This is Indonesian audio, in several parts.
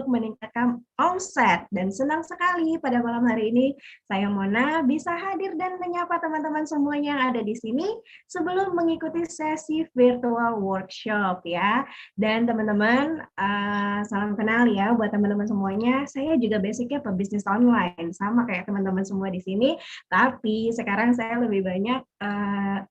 meningkatkan omset. Dan senang sekali pada malam hari ini saya Mona bisa hadir dan menyapa teman-teman semuanya yang ada di sini sebelum mengikuti sesi virtual workshop ya. Dan teman-teman, salam kenal ya buat teman-teman semuanya. Saya juga basicnya pebisnis online, sama kayak teman-teman semua di sini. Tapi sekarang saya lebih banyak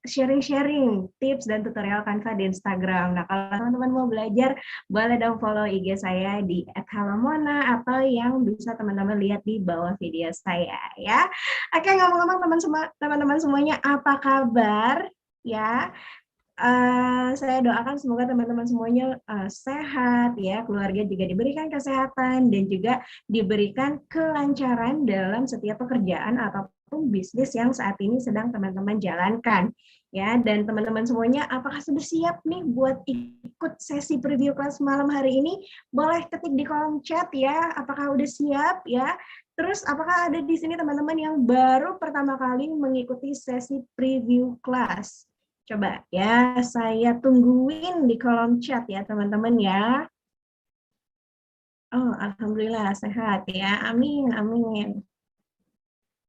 sharing-sharing tips dan tutorial Canva di Instagram. Nah, kalau teman-teman mau belajar, boleh dong follow IG saya di @halamona atau yang bisa teman-teman lihat di bawah video saya ya. Oke, ngomong-ngomong teman-teman semuanya, apa kabar? Ya, saya doakan semoga teman-teman semuanya sehat ya, keluarga juga diberikan kesehatan dan juga diberikan kelancaran dalam setiap pekerjaan ataupun bisnis yang saat ini sedang teman-teman jalankan ya. Dan teman-teman semuanya, apakah sudah siap nih buat ikut sesi preview kelas malam hari ini? Boleh ketik di kolom chat ya, apakah udah siap ya. Terus apakah ada di sini teman-teman yang baru pertama kali mengikuti sesi preview kelas? Coba ya, saya tungguin di kolom chat ya teman-teman ya. Oh, alhamdulillah sehat ya. Amin, amin.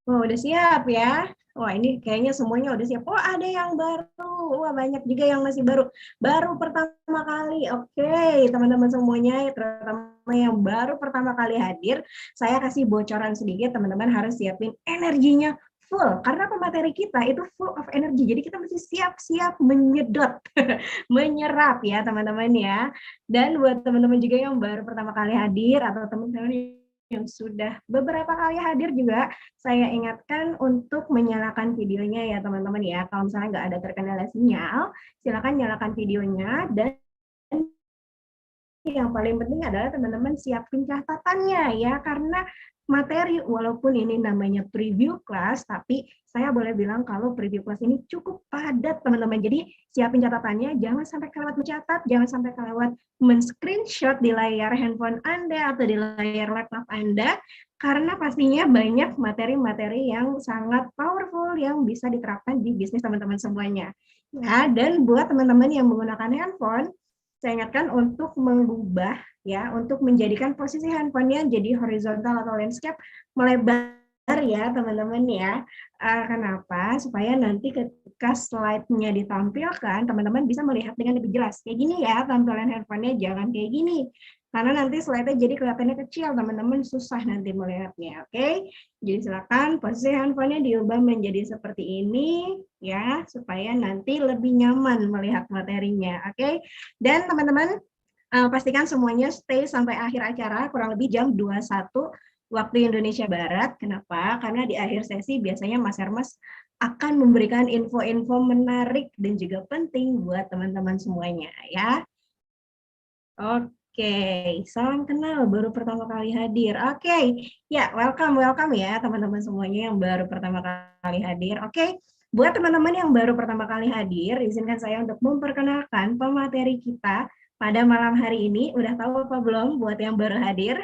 Oh, udah siap ya. Wah, ini kayaknya semuanya udah siap. Oh, ada yang baru. Wah, banyak juga yang masih baru. Baru pertama kali. Oke, teman-teman semuanya, terutama yang baru pertama kali hadir, saya kasih bocoran sedikit, teman-teman harus siapin energinya full. Karena pemateri kita itu full of energy. Jadi kita mesti siap-siap menyedot, menyerap ya, teman-teman ya. Dan buat teman-teman juga yang baru pertama kali hadir atau teman-teman yang sudah beberapa kali hadir juga, saya ingatkan untuk menyalakan videonya ya teman-teman ya. Kalau misalnya nggak ada terkendala sinyal, silakan nyalakan videonya. Dan yang paling penting adalah teman-teman siapin catatannya ya, karena materi walaupun ini namanya preview class, tapi saya boleh bilang kalau preview class ini cukup padat teman-teman. Jadi siapin catatannya, jangan sampai kelewat mencatat, jangan sampai kelewat men-screenshot di layar handphone Anda atau di layar laptop Anda, karena pastinya banyak materi-materi yang sangat powerful yang bisa diterapkan di bisnis teman-teman semuanya. Ya, dan buat teman-teman yang menggunakan handphone, saya ingatkan untuk mengubah ya, untuk menjadikan posisi handphonenya jadi horizontal atau landscape melebar ya teman-teman ya. Kenapa? Supaya nanti ketika slide-nya ditampilkan, teman-teman bisa melihat dengan lebih jelas. Kayak gini ya tampilan handphonenya, jangan kayak gini. Karena nanti slide-nya jadi kelihatannya kecil, teman-teman susah nanti melihatnya, oke? Jadi silakan posisi handphonenya diubah menjadi seperti ini ya, supaya nanti lebih nyaman melihat materinya, oke? Dan teman-teman pastikan semuanya stay sampai akhir acara, kurang lebih jam 21 waktu Indonesia Barat. Kenapa? Karena di akhir sesi biasanya Mas Hermas akan memberikan info-info menarik dan juga penting buat teman-teman semuanya ya. Oke, salam kenal baru pertama kali hadir. Oke, ya welcome ya teman-teman semuanya yang baru pertama kali hadir. Oke, buat teman-teman yang baru pertama kali hadir, izinkan saya untuk memperkenalkan pemateri kita pada malam hari ini. Udah tahu apa belum buat yang baru hadir?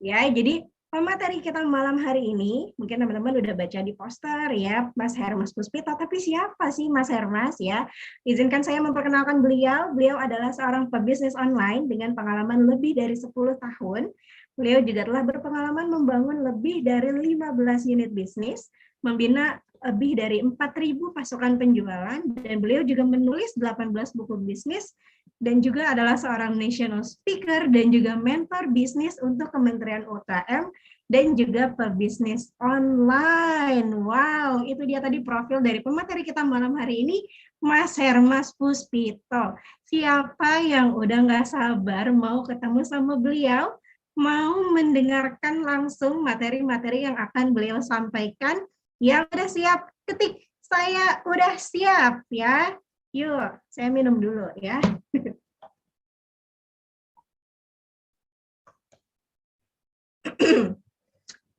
Ya, jadi pemateri kita malam hari ini, mungkin teman-teman udah baca di poster ya, Mas Hermas Puspito, tapi siapa sih Mas Hermas ya? Izinkan saya memperkenalkan beliau. Beliau adalah seorang pebisnis online dengan pengalaman lebih dari 10 tahun. Beliau juga telah berpengalaman membangun lebih dari 15 unit bisnis, membina lebih dari 4.000 pasukan penjualan, dan beliau juga menulis 18 buku bisnis, dan juga adalah seorang national speaker dan juga mentor bisnis untuk Kementerian UKM dan juga pebisnis online. Wow, itu dia tadi profil dari pemateri kita malam hari ini, Mas Hermas Puspito. Siapa yang udah nggak sabar mau ketemu sama beliau, mau mendengarkan langsung materi-materi yang akan beliau sampaikan? Yang udah siap, ketik saya udah siap ya. Yuk, saya minum dulu ya.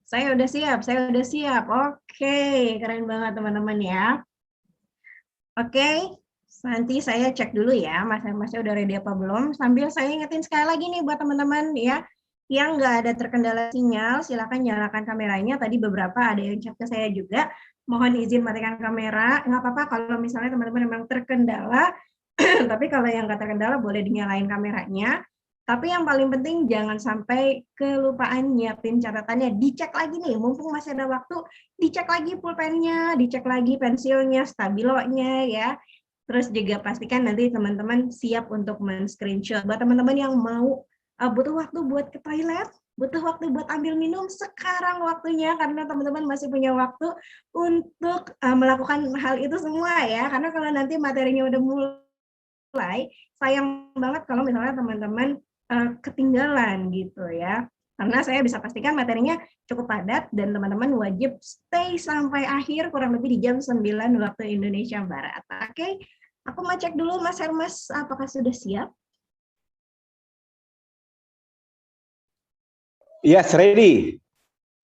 Saya udah siap. Oke, keren banget teman-teman ya. Oke, nanti saya cek dulu ya, Mas-Masnya udah ready apa belum. Sambil saya ingetin sekali lagi nih buat teman-teman ya, yang nggak ada terkendala sinyal, silakan nyalakan kameranya. Tadi beberapa ada yang chat ke saya juga, mohon izin matikan kamera. Nggak apa-apa kalau misalnya teman-teman memang terkendala, tapi kalau yang nggak terkendala boleh dinyalain kameranya. Tapi yang paling penting jangan sampai kelupaan nyiapin catatannya. Dicek lagi nih, mumpung masih ada waktu, dicek lagi pulpennya, dicek lagi pensilnya, stabilonya ya. Terus juga pastikan nanti teman-teman siap untuk men-screenshot. Buat teman-teman yang mau butuh waktu buat ke toilet, butuh waktu buat ambil minum, sekarang waktunya karena teman-teman masih punya waktu untuk melakukan hal itu semua ya. Karena kalau nanti materinya udah mulai, sayang banget kalau misalnya teman-teman ketinggalan gitu ya. Karena saya bisa pastikan materinya cukup padat dan teman-teman wajib stay sampai akhir kurang lebih di jam 9 waktu Indonesia Barat. Oke, aku mau cek dulu Mas Hermas apakah sudah siap? Yes, ready.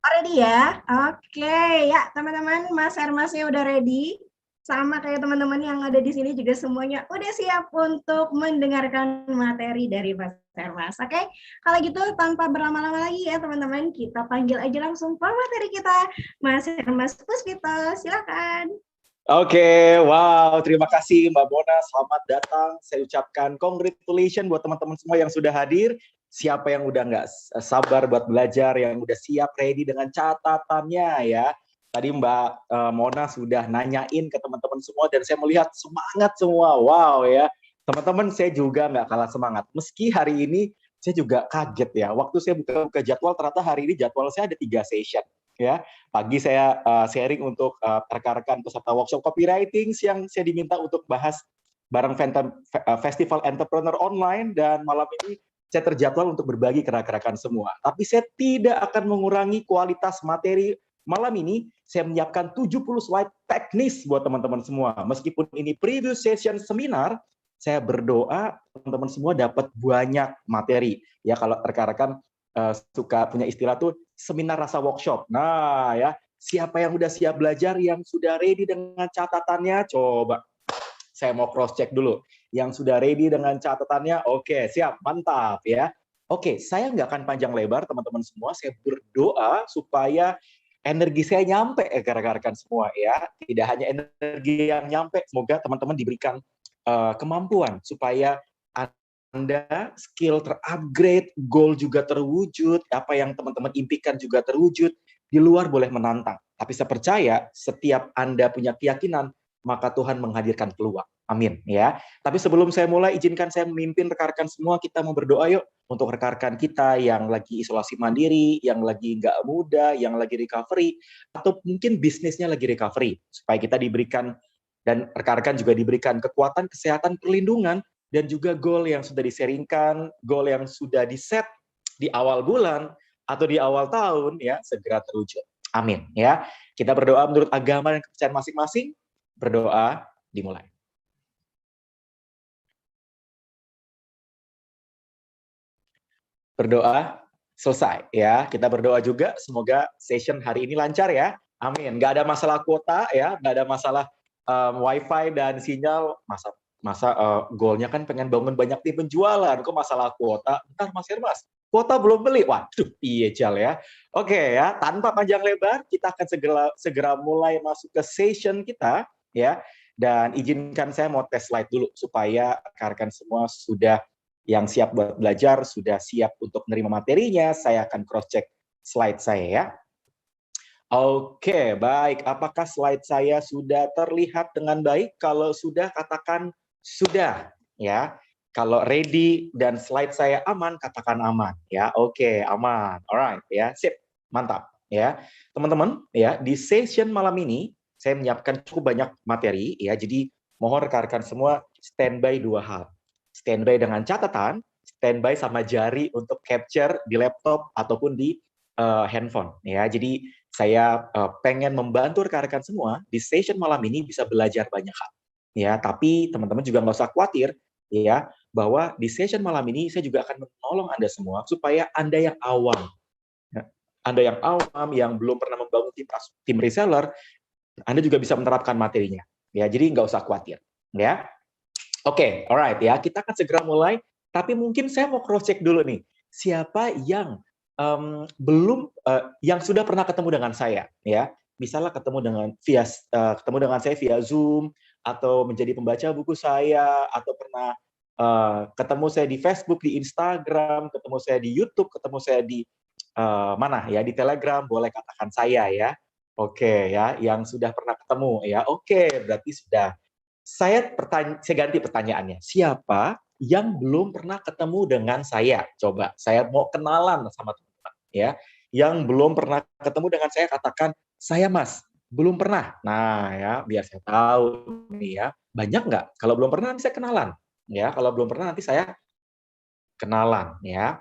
Ready ya? Oke, ya teman-teman, Mas Hermasnya udah ready. Sama kayak teman-teman yang ada di sini juga semuanya udah siap untuk mendengarkan materi dari Mas Hermas. Oke, kalau gitu tanpa berlama-lama lagi ya teman-teman, kita panggil aja langsung pemateri kita, Mas Hermas Puspito. Silakan. Oke, wow, terima kasih Mbak Bona, selamat datang. Saya ucapkan congratulations buat teman-teman semua yang sudah hadir. Siapa yang udah nggak sabar buat belajar, yang udah siap, ready dengan catatannya ya. Tadi Mbak Mona sudah nanyain ke teman-teman semua dan saya melihat semangat semua. Wow ya, teman-teman saya juga nggak kalah semangat. Meski hari ini saya juga kaget ya. Waktu saya buka jadwal, ternyata hari ini jadwal saya ada 3 session ya. Pagi saya sharing untuk rekan-rekan peserta workshop copywriting, siang saya diminta untuk bahas bareng Festival Entrepreneur Online, dan malam ini saya terjadwal untuk berbagi ke rekan-rekan semua. Tapi saya tidak akan mengurangi kualitas materi malam ini. Saya menyiapkan 70 slide teknis buat teman-teman semua. Meskipun ini preview session seminar, saya berdoa teman-teman semua dapat banyak materi. Ya, kalau rekan-rekan suka punya istilah tuh seminar rasa workshop. Nah ya, siapa yang udah siap belajar, yang sudah ready dengan catatannya, coba saya mau cross check dulu. Yang sudah ready dengan catatannya, oke, siap, mantap ya. Oke, saya nggak akan panjang lebar teman-teman semua, saya berdoa supaya energi saya nyampe ke rekan-rekan semua ya. Tidak hanya energi yang nyampe, semoga teman-teman diberikan kemampuan supaya Anda skill terupgrade, goal juga terwujud, apa yang teman-teman impikan juga terwujud. Di luar boleh menantang, tapi saya percaya setiap Anda punya keyakinan, maka Tuhan menghadirkan peluang. Amin ya. Tapi sebelum saya mulai, izinkan saya memimpin rekan-rekan semua, kita mau berdoa yuk untuk rekan-rekan kita yang lagi isolasi mandiri, yang lagi nggak muda, yang lagi recovery, atau mungkin bisnisnya lagi recovery, supaya kita diberikan dan rekan-rekan juga diberikan kekuatan, kesehatan, perlindungan, dan juga goal yang sudah diseringkan, goal yang sudah di-set di awal bulan atau di awal tahun ya segera terwujud. Amin ya. Kita berdoa menurut agama dan kepercayaan masing-masing. Berdoa dimulai. Berdoa selesai ya. Kita berdoa juga semoga session hari ini lancar ya. Amin. Nggak ada masalah kuota ya, nggak ada masalah wifi dan sinyal. Masa goalnya kan pengen bangun banyak tim penjualan, kok masalah kuota? Bentar Mas Hermas, kuota belum beli. Waduh, iya Jal ya. Oke ya, tanpa panjang lebar, kita akan segera mulai masuk ke session kita ya. Dan izinkan saya mau tes slide dulu supaya rekan-rekan semua sudah yang siap buat belajar, sudah siap untuk menerima materinya. Saya akan cross check slide saya ya. Oke, baik. Apakah slide saya sudah terlihat dengan baik? Kalau sudah, katakan sudah ya. Kalau ready dan slide saya aman, katakan aman ya. Oke, aman. Alright ya. Sip. Mantap ya. Teman-teman ya, di session malam ini saya menyiapkan cukup banyak materi ya. Jadi mohon rekan-rekan semua standby 2 hal. Standby dengan catatan, standby sama jari untuk capture di laptop ataupun di handphone ya. Jadi saya pengen membantu rekan-rekan semua di session malam ini bisa belajar banyak hal. Ya, tapi teman-teman juga nggak usah khawatir ya, bahwa di session malam ini saya juga akan menolong Anda semua supaya Anda yang awam, ya, Anda yang awam yang belum pernah membangun tim reseller, Anda juga bisa menerapkan materinya. Ya, jadi nggak usah khawatir. Ya, oke, alright ya, kita akan segera mulai. Tapi mungkin saya mau cross check dulu nih, siapa yang belum yang sudah pernah ketemu dengan saya ya, misalnya ketemu dengan saya via Zoom atau menjadi pembaca buku saya atau pernah ketemu saya di Facebook, di Instagram, ketemu saya di YouTube, ketemu saya di mana ya, di Telegram, boleh katakan saya ya. Oke ya, yang sudah pernah ketemu ya. Oke, berarti sudah. Saya ganti pertanyaannya. Siapa yang belum pernah ketemu dengan saya? Coba, saya mau kenalan sama teman-teman ya. Yang belum pernah ketemu dengan saya, katakan, saya Mas, belum pernah. Nah ya, biar saya tahu nih ya. Banyak nggak? Kalau belum pernah, nanti saya kenalan. Ya, kalau belum pernah nanti saya kenalan ya.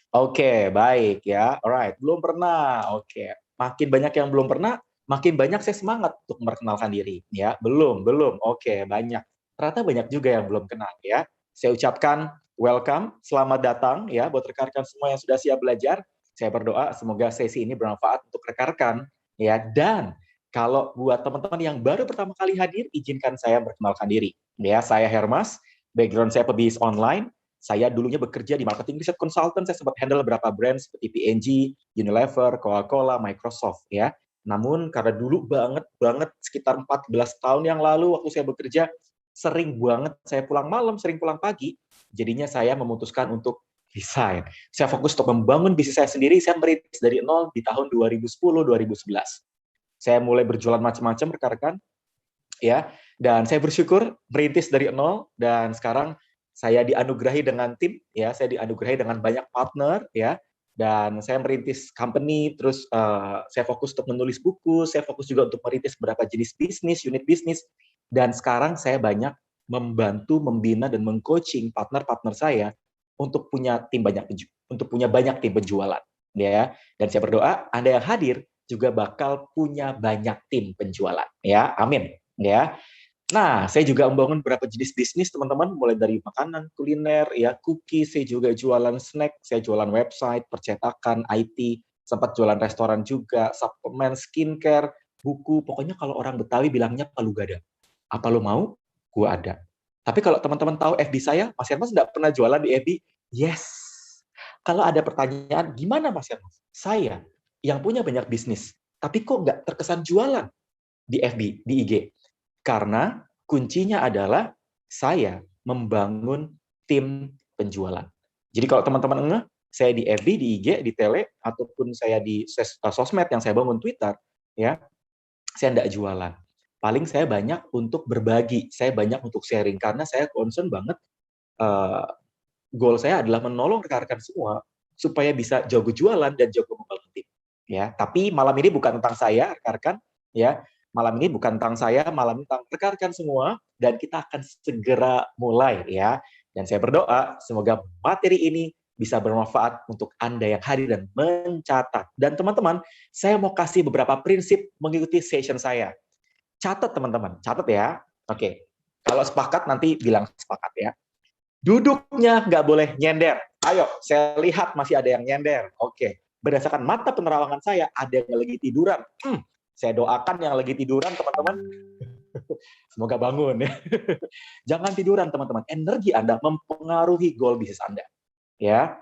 Oke, baik ya. Alright, belum pernah. Oke. Makin banyak yang belum pernah, makin banyak saya semangat untuk memperkenalkan diri ya. Belum. Oke, banyak. Ternyata banyak juga yang belum kenal ya. Saya ucapkan welcome, selamat datang ya buat rekan-rekan semua yang sudah siap belajar. Saya berdoa semoga sesi ini bermanfaat untuk rekan-rekan ya. Dan kalau buat teman-teman yang baru pertama kali hadir, izinkan saya memperkenalkan diri. Ya, saya Hermas, background saya pebisnis online. Saya dulunya bekerja di marketing research consultant, saya sempat handle beberapa brand seperti P&G, Unilever, Coca-Cola, Microsoft ya. Namun karena dulu banget sekitar 14 tahun yang lalu waktu saya bekerja, sering banget saya pulang malam, sering pulang pagi, jadinya saya memutuskan untuk resign. Saya fokus untuk membangun bisnis saya sendiri, saya merintis dari nol di tahun 2010-2011. Saya mulai berjualan macam-macam rekan-rekan ya, dan saya bersyukur merintis dari nol, dan sekarang saya dianugerahi dengan tim ya, saya dianugerahi dengan banyak partner ya, dan saya merintis company, terus saya fokus untuk menulis buku, saya fokus juga untuk merintis beberapa jenis bisnis, unit bisnis, dan sekarang saya banyak membantu, membina dan mengcoaching partner-partner saya untuk punya banyak tim penjualan ya. Dan saya berdoa Anda yang hadir juga bakal punya banyak tim penjualan ya. Amin ya. Nah, saya juga membangun beberapa jenis bisnis, teman-teman, mulai dari makanan, kuliner, ya, cookies, saya juga jualan snack, saya jualan website, percetakan, IT, sempat jualan restoran juga, suplemen, skincare, buku, pokoknya kalau orang Betawi bilangnya palu gada. Apa lo mau? Gua ada. Tapi kalau teman-teman tahu FB saya, Mas Hermas nggak pernah jualan di FB? Yes. Kalau ada pertanyaan, gimana Mas Hermas? Saya yang punya banyak bisnis, tapi kok nggak terkesan jualan di FB, di IG? Karena kuncinya adalah saya membangun tim penjualan. Jadi kalau teman-teman ngeh, saya di FB, di IG, di Tele, ataupun saya di sosmed yang saya bangun Twitter, ya, saya tidak jualan. Paling saya banyak untuk berbagi, saya banyak untuk sharing, karena saya concern banget, goal saya adalah menolong rekan-rekan semua supaya bisa jago jualan dan jago membangun tim. Ya, tapi malam ini bukan tentang saya, rekan-rekan, ya. Malam ini bukan tentang saya, malam ini tentang rekan-rekan semua, dan kita akan segera mulai ya. Dan saya berdoa semoga materi ini bisa bermanfaat untuk Anda yang hadir dan mencatat. Dan teman-teman, saya mau kasih beberapa prinsip mengikuti session saya. Catat teman-teman, catat ya. Oke, kalau sepakat nanti bilang sepakat ya. Duduknya nggak boleh nyender. Ayo, saya lihat masih ada yang nyender. Oke, berdasarkan mata penerawangan saya, ada yang lagi tiduran. Saya doakan yang lagi tiduran, teman-teman, semoga bangun. Jangan tiduran, teman-teman. Energi Anda mempengaruhi goal bisnis Anda. Ya,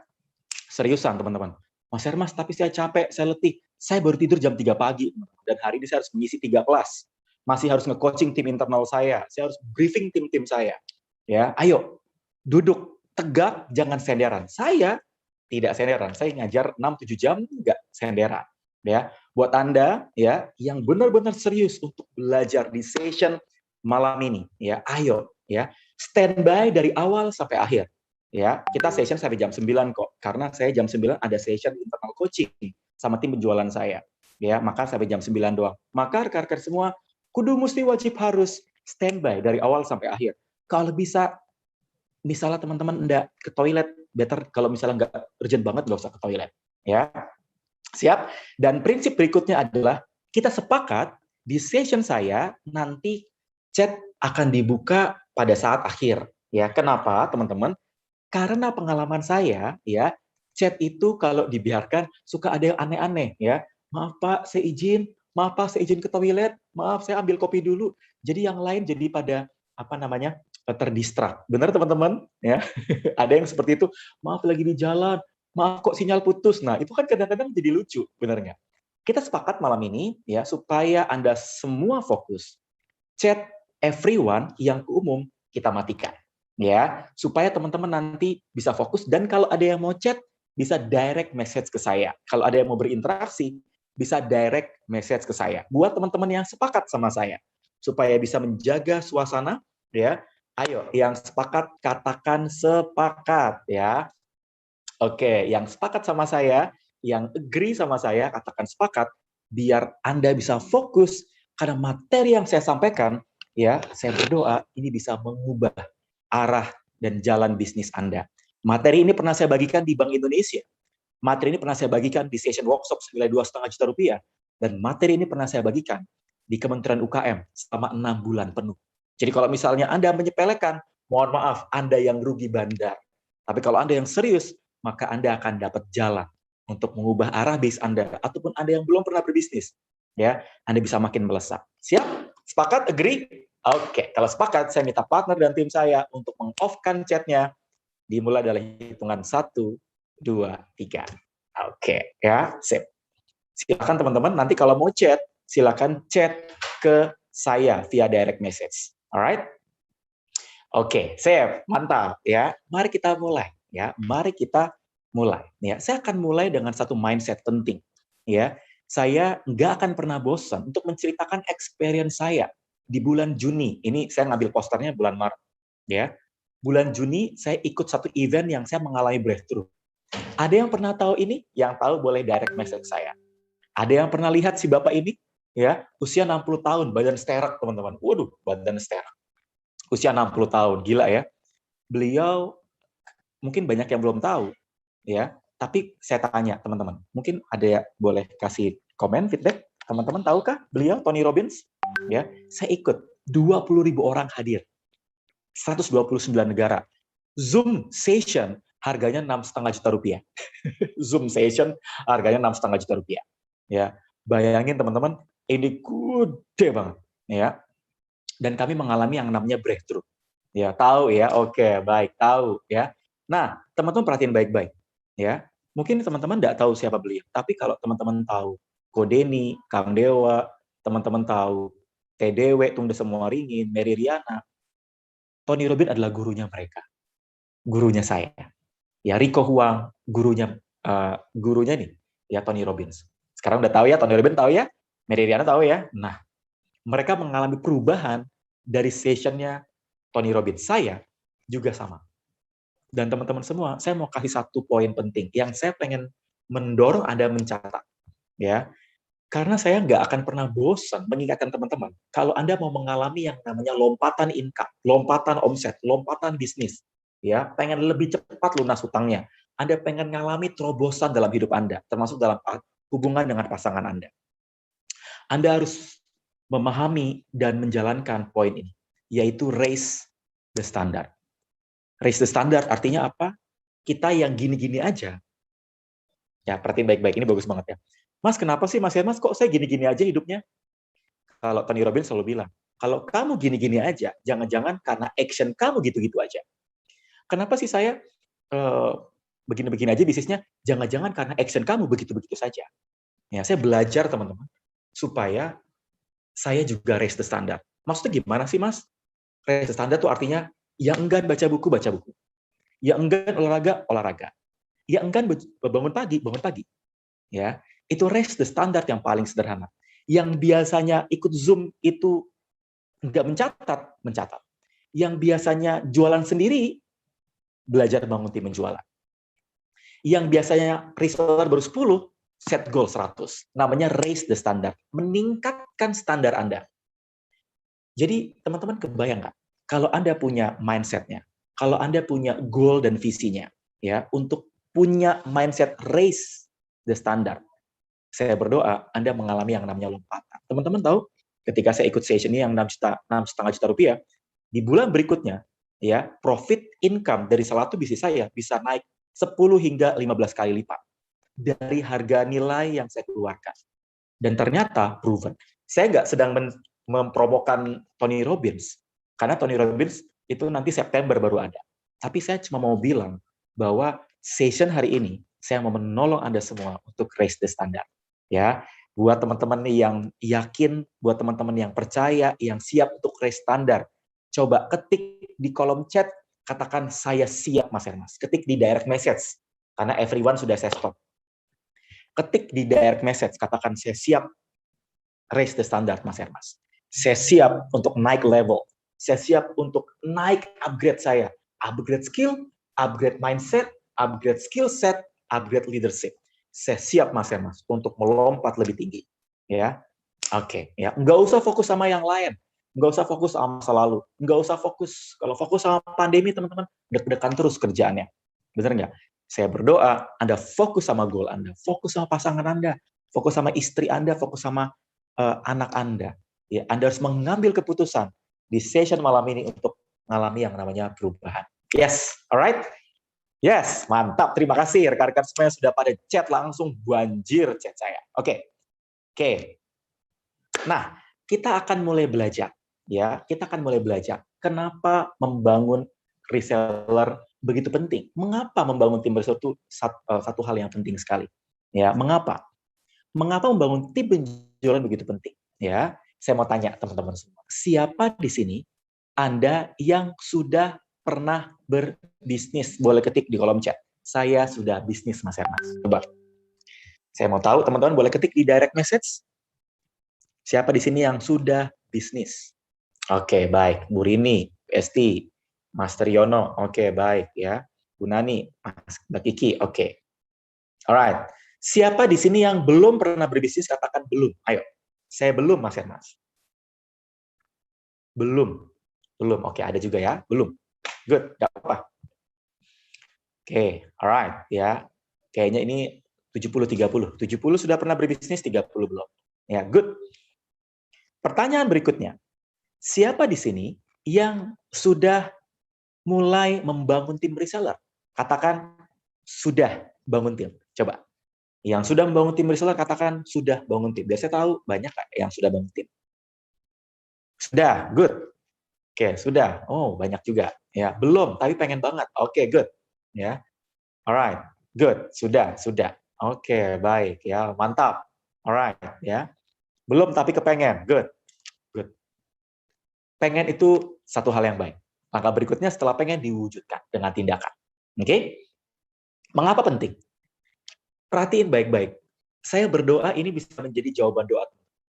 seriusan, teman-teman. Mas Hermas, tapi saya capek, saya letih. Saya baru tidur jam 3 pagi. Dan hari ini saya harus mengisi 3 kelas. Masih harus nge-coaching tim internal saya. Saya harus briefing tim-tim saya. Ya, ayo, duduk tegak, jangan senderan. Saya tidak senderan. Saya ngajar 6-7 jam, enggak senderan. Ya, buat Anda ya yang benar-benar serius untuk belajar di session malam ini, ya, ayo ya, standby dari awal sampai akhir. Ya, kita session sampai jam 9 kok. Karena saya jam 9 ada session internal coaching sama tim penjualan saya. Ya, maka sampai jam 9 doang. Maka rekan-rekan semua kudu mesti wajib harus standby dari awal sampai akhir. Kalau bisa, misalnya teman-teman enggak ke toilet, better kalau misalnya enggak urgent banget enggak usah ke toilet. Ya, siap? Dan prinsip berikutnya adalah kita sepakat di session saya nanti chat akan dibuka pada saat akhir. Ya, kenapa teman-teman? Karena pengalaman saya, ya, chat itu kalau dibiarkan suka ada yang aneh-aneh, ya. Maaf Pak, saya izin. Maaf Pak, saya izin ke toilet. Maaf, saya ambil kopi dulu. Jadi yang lain jadi pada apa namanya terdistrak. Benar teman-teman? Ya, ada yang seperti itu. Maaf lagi di jalan. Maaf kok sinyal putus. Nah, itu kan kadang-kadang jadi lucu, benar nggak? Kita sepakat malam ini ya supaya Anda semua fokus. Chat everyone yang ke umum kita matikan. ya, supaya teman-teman nanti bisa fokus, dan kalau ada yang mau chat bisa direct message ke saya. Kalau ada yang mau berinteraksi bisa direct message ke saya. Buat teman-teman yang sepakat sama saya supaya bisa menjaga suasana, ya. Ayo, yang sepakat katakan sepakat, ya. Oke, yang sepakat sama saya, yang agree sama saya, katakan sepakat, biar Anda bisa fokus, karena materi yang saya sampaikan, ya, saya berdoa ini bisa mengubah arah dan jalan bisnis Anda. Materi ini pernah saya bagikan di Bank Indonesia. Materi ini pernah saya bagikan di session workshop senilai 2,5 juta rupiah. Dan materi ini pernah saya bagikan di Kementerian UKM selama 6 bulan penuh. Jadi kalau misalnya Anda menyepelekan, mohon maaf, Anda yang rugi bandar. Tapi kalau Anda yang serius, maka Anda akan dapat jalan untuk mengubah arah bisnis Anda, ataupun Anda yang belum pernah berbisnis, ya, Anda bisa makin melesat. Siap? Sepakat? Agree? Oke, kalau sepakat, saya minta partner dan tim saya untuk meng-off-kan chat-nya, dimulai dari hitungan 1, 2, 3. Oke, ya, sip. Silakan teman-teman, nanti kalau mau chat, silakan chat ke saya via direct message. Alright? Oke, sip, mantap, ya. Mari kita mulai, ya. Mari kita mulai, ya. Saya akan mulai dengan satu mindset penting, ya. Saya nggak akan pernah bosan untuk menceritakan experience saya di bulan Juni. Ini saya ngambil posternya bulan Maret, ya. Bulan Juni saya ikut satu event yang saya mengalami breakthrough. Ada yang pernah tahu ini? Yang tahu boleh direct message saya. Ada yang pernah lihat si Bapak ini? Ya, usia 60 tahun, badan sterak, teman-teman. Waduh, badan sterak. Usia 60 tahun, gila ya. Beliau mungkin banyak yang belum tahu, ya. Tapi saya tanya, teman-teman, mungkin ada yang boleh kasih komen, feedback. Teman-teman tahukah beliau, Tony Robbins? Ya, saya ikut. 20.000 orang hadir. 129 negara. Zoom session harganya 6,5 juta rupiah. Zoom session harganya 6,5 juta rupiah. Ya, bayangin teman-teman, ini gede banget, ya. Dan kami mengalami yang namanya breakthrough. Ya, tahu ya? Oke, baik, tahu ya. Nah, teman-teman perhatiin baik-baik, ya. Mungkin teman-teman nggak tahu siapa beliau, tapi kalau teman-teman tahu Ko Deni, Kang Dewa, teman-teman tahu TDW, Tunda Semua Ringin, Mary Riana, Tony Robbins adalah gurunya mereka, gurunya saya. Ya, Rico Huang, gurunya nih, ya, Tony Robbins. Sekarang udah tahu ya, Tony Robbins tahu ya, Mary Riana tahu ya. Nah, mereka mengalami perubahan dari sessionnya Tony Robbins. Saya juga sama. Dan teman-teman semua, saya mau kasih satu poin penting yang saya pengen mendorong Anda mencatat, ya. Karena saya nggak akan pernah bosan mengingatkan teman-teman, kalau Anda mau mengalami yang namanya lompatan income, lompatan omset, lompatan bisnis, ya, pengen lebih cepat lunas hutangnya, Anda pengen ngalami terobosan dalam hidup Anda, termasuk dalam hubungan dengan pasangan Anda. Anda harus memahami dan menjalankan poin ini, yaitu raise the standard. Raise the standard artinya apa? Kita yang gini-gini aja. Ya, perhatiin baik-baik, ini bagus banget ya. Mas, kenapa sih Mas Hermas, kok saya gini-gini aja hidupnya? Kalau Tony Robbins selalu bilang, kalau kamu gini-gini aja, jangan-jangan karena action kamu gitu-gitu aja. Kenapa sih saya begini-begini aja bisnisnya? Jangan-jangan karena action kamu begitu-begitu saja. Ya, saya belajar teman-teman, supaya saya juga raise the standard. Maksudnya gimana sih Mas? Raise the standard itu artinya, yang enggan baca buku, baca buku. Yang enggan olahraga, olahraga. Yang enggan bangun pagi, bangun pagi. Ya, itu raise the standard yang paling sederhana. Yang biasanya ikut Zoom itu nggak mencatat, mencatat. Yang biasanya jualan sendiri, belajar bangun tim menjualan. Yang biasanya reseller baru 10, set goal 100. Namanya raise the standard. Meningkatkan standar Anda. Jadi teman-teman kebayang nggak? Kalau Anda punya mindset-nya, kalau Anda punya goal dan visinya, ya, untuk punya mindset raise the standard, saya berdoa Anda mengalami yang namanya lompatan. Teman-teman tahu, ketika saya ikut session ini yang 6,5 juta rupiah, di bulan berikutnya, ya, profit income dari salah satu bisnis saya bisa naik 10 hingga 15 kali lipat dari harga nilai yang saya keluarkan. Dan ternyata proven. Saya nggak sedang mempromokan Tony Robbins, karena Tony Robbins itu nanti September baru ada. Tapi saya cuma mau bilang bahwa session hari ini, saya mau menolong Anda semua untuk raise the standard. Ya, buat teman-teman yang yakin, buat teman-teman yang percaya, yang siap untuk raise standar, coba ketik di kolom chat katakan saya siap Mas Hermas. Ketik di direct message, karena everyone sudah saya stop. Ketik di direct message, katakan saya siap raise the standard Mas Hermas. Saya siap untuk naik level. Saya siap untuk naik upgrade saya. Upgrade skill, upgrade mindset, upgrade skill set, upgrade leadership. Saya siap Mas Hermas untuk melompat lebih tinggi. Ya, oke. Ya, nggak usah fokus sama yang lain. Nggak usah fokus sama masa lalu. Nggak usah fokus. Kalau fokus sama pandemi, teman-teman, deg-degan terus kerjaannya. Bener nggak? Saya berdoa, Anda fokus sama goal Anda, fokus sama pasangan Anda, fokus sama istri Anda, fokus sama anak Anda. Ya, Anda harus mengambil keputusan di session malam ini untuk mengalami yang namanya perubahan. Yes, alright? Yes, mantap. Terima kasih rekan-rekan semua yang sudah pada chat, langsung banjir chat saya. Oke. Nah, kita akan mulai belajar. Ya, kita akan mulai belajar. Kenapa membangun reseller begitu penting? Mengapa membangun tim reseller itu satu hal yang penting sekali? Ya, mengapa? Mengapa membangun tim penjualan begitu penting? Ya, saya mau tanya teman-teman semua. Siapa di sini Anda yang sudah pernah berbisnis? Boleh ketik di kolom chat. Saya sudah bisnis, Mas Hermas. Coba. Saya mau tahu, teman-teman boleh ketik di direct message. Siapa di sini yang sudah bisnis? Oke, baik. Bu Rini, Esti, Mas Triyono, oke, baik ya. Bu Nani, Mbak Kiki, oke. Alright. Siapa di sini yang belum pernah berbisnis? Katakan belum. Ayo. Saya belum, Mas Hermas. Belum. Belum. Oke, ada juga ya. Belum. Good. Gak apa-apa. Oke, alright ya. Kayaknya ini 70-30. 70 sudah pernah berbisnis, 30 belum. Ya, good. Pertanyaan berikutnya. Siapa di sini yang sudah mulai membangun tim reseller? Katakan sudah bangun tim. Coba. Yang sudah membangun tim reseller, katakan sudah bangun tim. Biasanya tahu banyak yang sudah bangun tim. Sudah, good. Oke, sudah. Oh, banyak juga. Ya, belum, tapi pengen banget. Oke, good. Ya, alright, good. Sudah. Oke, baik. Ya, mantap. Alright, ya. Belum, tapi kepengen. Good. Pengen itu satu hal yang baik. Langkah berikutnya setelah pengen diwujudkan dengan tindakan. Oke? Mengapa penting? Perhatiin baik-baik. Saya berdoa ini bisa menjadi jawaban doa.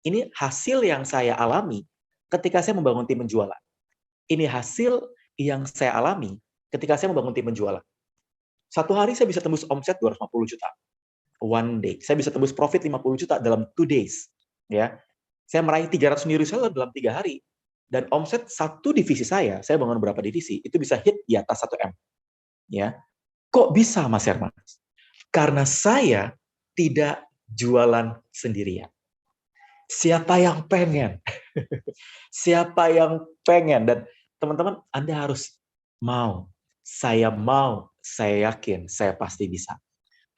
Ini hasil yang saya alami ketika saya membangun tim penjualan. Ini hasil yang saya alami ketika saya membangun tim penjualan. Satu hari saya bisa tembus omset 250 juta. One day. Saya bisa tembus profit 50 juta dalam 2 days. Ya. Saya meraih 300 new reseller dalam 3 hari. Dan omset satu divisi saya bangun beberapa divisi, itu bisa hit di atas 1 M. Ya. Kok bisa, Mas Herman? Karena saya tidak jualan sendirian. Siapa yang pengen? Siapa yang pengen? Dan teman-teman, Anda harus mau. Saya mau, saya yakin, saya pasti bisa.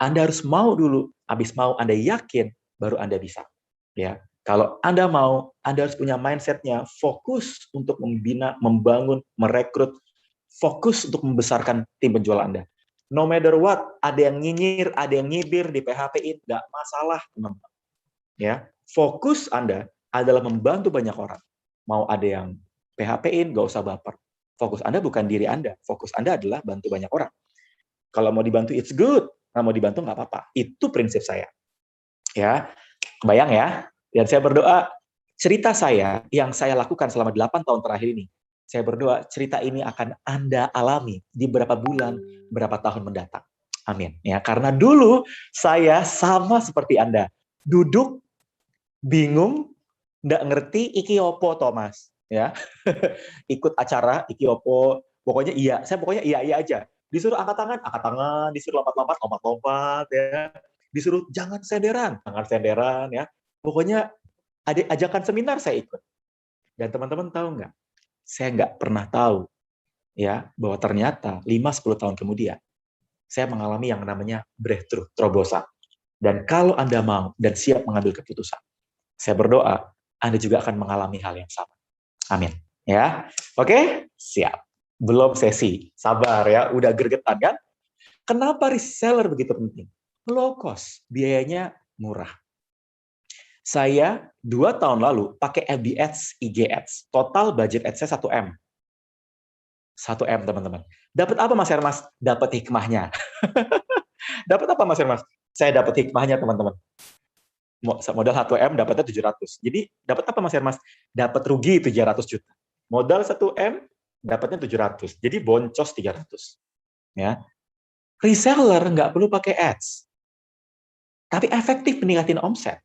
Anda harus mau dulu, habis mau Anda yakin, baru Anda bisa. Ya. Kalau Anda mau, Anda harus punya mindset-nya fokus untuk membina, membangun, merekrut, fokus untuk membesarkan tim penjual Anda. No matter what, ada yang nyinyir, ada yang nyibir, di PHP-in, nggak masalah, teman-teman. Ya, fokus Anda adalah membantu banyak orang. Mau ada yang PHP-in, nggak usah baper. Fokus Anda bukan diri Anda, fokus Anda adalah bantu banyak orang. Kalau mau dibantu, it's good. Nggak mau dibantu, nggak apa-apa. Itu prinsip saya. Ya, kebayang ya? Dan saya berdoa, cerita saya yang saya lakukan selama 8 tahun terakhir ini, saya berdoa cerita ini akan Anda alami di beberapa bulan, berapa tahun mendatang. Amin. Ya, karena dulu saya sama seperti Anda, duduk bingung, nggak ngerti iki opo Thomas, ya. Ikut acara iki opo, pokoknya iya, saya pokoknya iya aja. Disuruh angkat tangan, disuruh lompat-lompat, ya. Disuruh jangan senderan ya. Pokoknya ada ajakan seminar saya ikut. Dan teman-teman tahu nggak? Saya nggak pernah tahu ya bahwa ternyata 5-10 tahun kemudian saya mengalami yang namanya breakthrough, terobosan. Dan kalau Anda mau dan siap mengambil keputusan, saya berdoa Anda juga akan mengalami hal yang sama. Amin. Ya, oke, siap. Belum sesi, sabar ya, udah gregetan kan? Kenapa reseller begitu penting? Low cost, biayanya murah. Saya 2 tahun lalu pakai FB Ads, IG Ads. Total budget ads saya 1 M. 1M, teman-teman. Dapat apa, Mas Hermas? Dapat hikmahnya. Dapat apa, Mas Hermas? Saya dapat hikmahnya, teman-teman. Modal 1M dapatnya 700. Jadi dapat apa, Mas Hermas? Dapat rugi 700 juta. Modal 1M dapatnya 700. Jadi boncos 300. Ya. Reseller nggak perlu pakai ads. Tapi efektif meningkatin omset.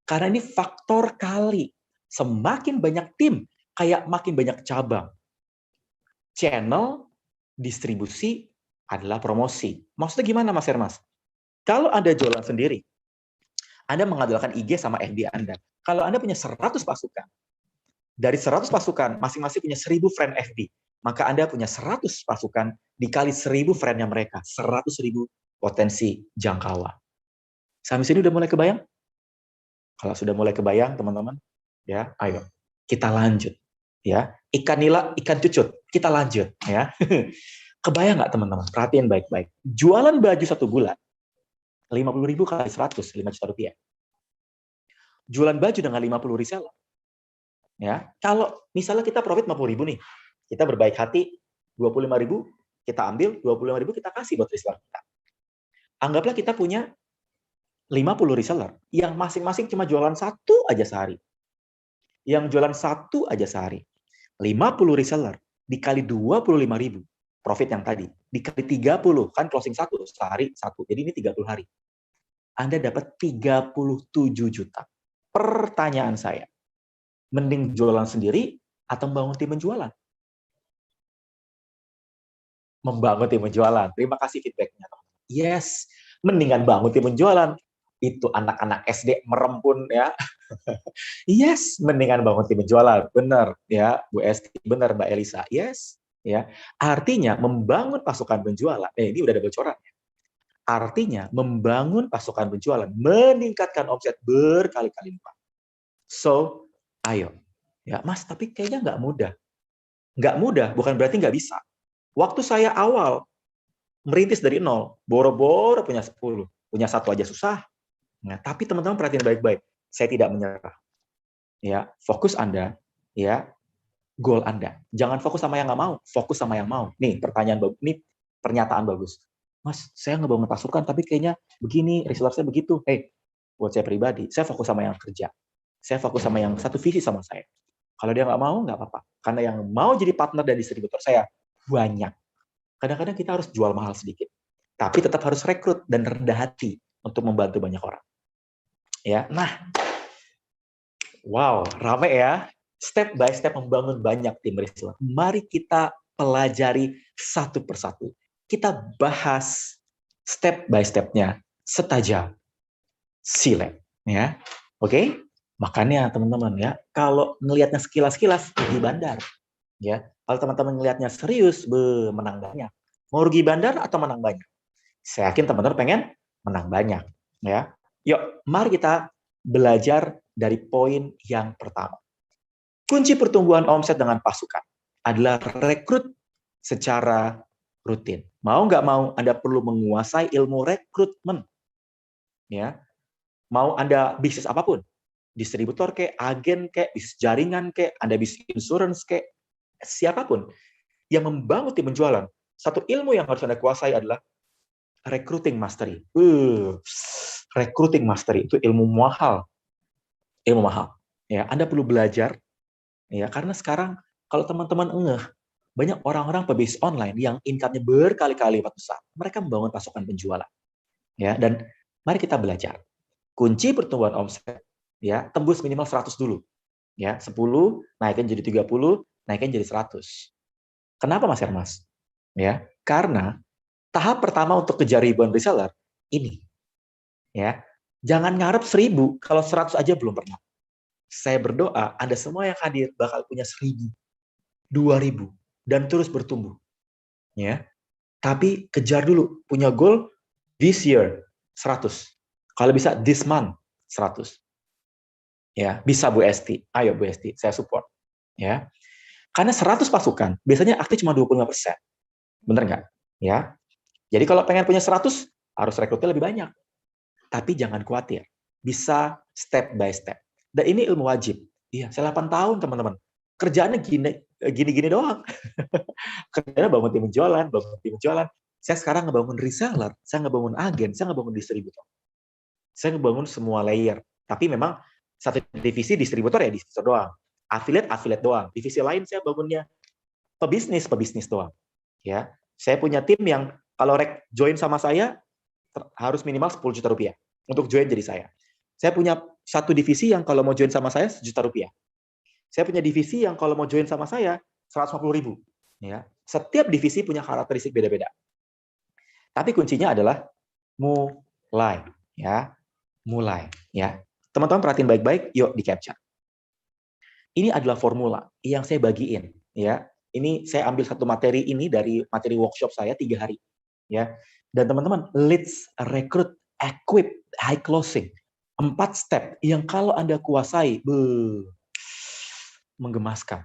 Karena ini faktor kali. Semakin banyak tim, kayak makin banyak cabang. Channel, distribusi, adalah promosi. Maksudnya gimana, Mas Hermas? Kalau Anda jualan sendiri, Anda mengandalkan IG sama FB Anda. Kalau Anda punya 100 pasukan, dari 100 pasukan, masing-masing punya 1.000 friend FB. Maka Anda punya 100 pasukan dikali 1.000 friend-nya mereka. 100.000 potensi jangkauan. Sampai sini udah mulai kebayang? Kalau sudah mulai kebayang, teman-teman, ya, ayo kita lanjut. Ya, ikan nila, ikan cucut, kita lanjut. Ya, kebayang nggak, teman-teman? Perhatiin baik-baik. Jualan baju 1 bulan, 50.000 kali 100, 5 juta rupiah. Jualan baju dengan 50 reseller. Ya, kalau misalnya kita profit 50.000 nih, kita berbaik hati 25.000 kita ambil, 25.000 kita kasih buat reseller kita. Anggaplah kita punya 50 reseller yang masing-masing cuma jualan 1 aja sehari. Yang jualan 1 aja sehari. 50 reseller dikali 25.000 profit yang tadi, dikali 30 kan closing 1 sehari 1. Jadi ini 30 hari. Anda dapat 37 juta. Pertanyaan saya, mending jualan sendiri atau membangun tim penjualan? Membangun tim penjualan. Terima kasih feedback-nya. Yes, mendingan bangun tim penjualan. Itu anak-anak SD merempun ya. Yes, mendingan bangun tim penjualan. Benar ya, Bu Esti. Benar, Mbak Elisa. Yes, ya. Artinya membangun pasukan penjualan. Ini udah ada bocoran. Artinya membangun pasukan penjualan meningkatkan omset berkali-kali lipat. So, ayo. Ya, Mas, tapi kayaknya nggak mudah. Nggak mudah, bukan berarti nggak bisa. Waktu saya awal merintis dari nol, boro-boro punya 10, punya 1 aja susah. Nah, tapi teman-teman perhatiin baik-baik. Saya tidak menyerah. Ya, fokus Anda, ya, goal Anda. Jangan fokus sama yang nggak mau, fokus sama yang mau. Nih, pernyataan bagus. Mas, saya ngebangun pasukan, tapi kayaknya begini, reseller saya begitu. Buat saya pribadi, saya fokus sama yang kerja. Saya fokus sama yang satu visi sama saya. Kalau dia nggak mau, nggak apa-apa. Karena yang mau jadi partner dan distributor saya, banyak. Kadang-kadang kita harus jual mahal sedikit. Tapi tetap harus rekrut dan rendah hati untuk membantu banyak orang. Ya, nah, wow, rame ya. Step by step membangun banyak tim reseller. Mari kita pelajari satu persatu. Kita bahas step by step-nya setajam silet. Ya, oke? Makanya teman-teman ya, kalau ngelihatnya sekilas-kilas, rugi bandar. Ya, kalau teman-teman ngelihatnya serius, menang banyak. Mau rugi bandar atau menang banyak? Saya yakin teman-teman pengen menang banyak. Ya, yuk, mari kita belajar dari poin yang pertama. Kunci pertumbuhan omset dengan pasukan adalah rekrut secara rutin. Mau nggak mau, Anda perlu menguasai ilmu rekrutmen. Ya, mau Anda bisnis apapun, distributor kayak, agen kayak, bisnis jaringan kayak, Anda bisnis insurance kayak, siapapun yang membangun tim penjualan, satu ilmu yang harus Anda kuasai adalah recruiting mastery. Recruiting mastery itu ilmu mahal. Ilmu mahal. Ya, Anda perlu belajar ya, karena sekarang kalau teman-teman banyak orang-orang pebisnis online yang income-nya berkali-kali lipat besar. Mereka membangun pasukan penjualan. Ya, dan mari kita belajar. Kunci pertumbuhan omset ya, tembus minimal 100 dulu. Ya, 10 naikin jadi 30, naikin jadi 100. Kenapa, Mas Hermas? Ya, karena tahap pertama untuk kejar ribuan reseller ini. Ya, jangan ngarep 1.000 kalau 100 aja belum pernah. Saya berdoa Anda semua yang hadir bakal punya 1.000, 2.000 dan terus bertumbuh. Ya. Tapi kejar dulu, punya goal this year 100. Kalau bisa this month 100. Ya, bisa Bu Esti. Ayo Bu Esti, saya support. Ya. Karena 100 pasukan biasanya aktif cuma 25%. Bener nggak? Ya. Jadi kalau pengen punya 100 harus rekrutnya lebih banyak. Tapi jangan khawatir. Bisa step by step. Dan ini ilmu wajib. Iya, saya 8 tahun teman-teman. Kerjaannya gini, gini-gini doang. Kerjanya bangun tim penjualan. Saya sekarang ngebangun reseller, saya ngebangun agen, saya ngebangun distributor. Saya ngebangun semua layer. Tapi memang satu divisi distributor ya distributor doang. Affiliate doang. Divisi lain saya bangunnya pebisnis doang. Ya, saya punya tim yang kalau join sama saya harus minimal 10 juta rupiah untuk join jadi saya. Saya punya satu divisi yang kalau mau join sama saya 1 juta rupiah. Saya punya divisi yang kalau mau join sama saya 150.000. Ya, setiap divisi punya karakteristik beda-beda. Tapi kuncinya adalah mulai, ya, mulai, ya. Teman-teman perhatiin baik-baik, yuk di capture. Ini adalah formula yang saya bagiin, ya. Ini saya ambil satu materi ini dari materi workshop saya 3 hari, ya. Dan teman-teman, leads, recruit, equip, high closing. 4 step yang kalau Anda kuasai, menggemaskan.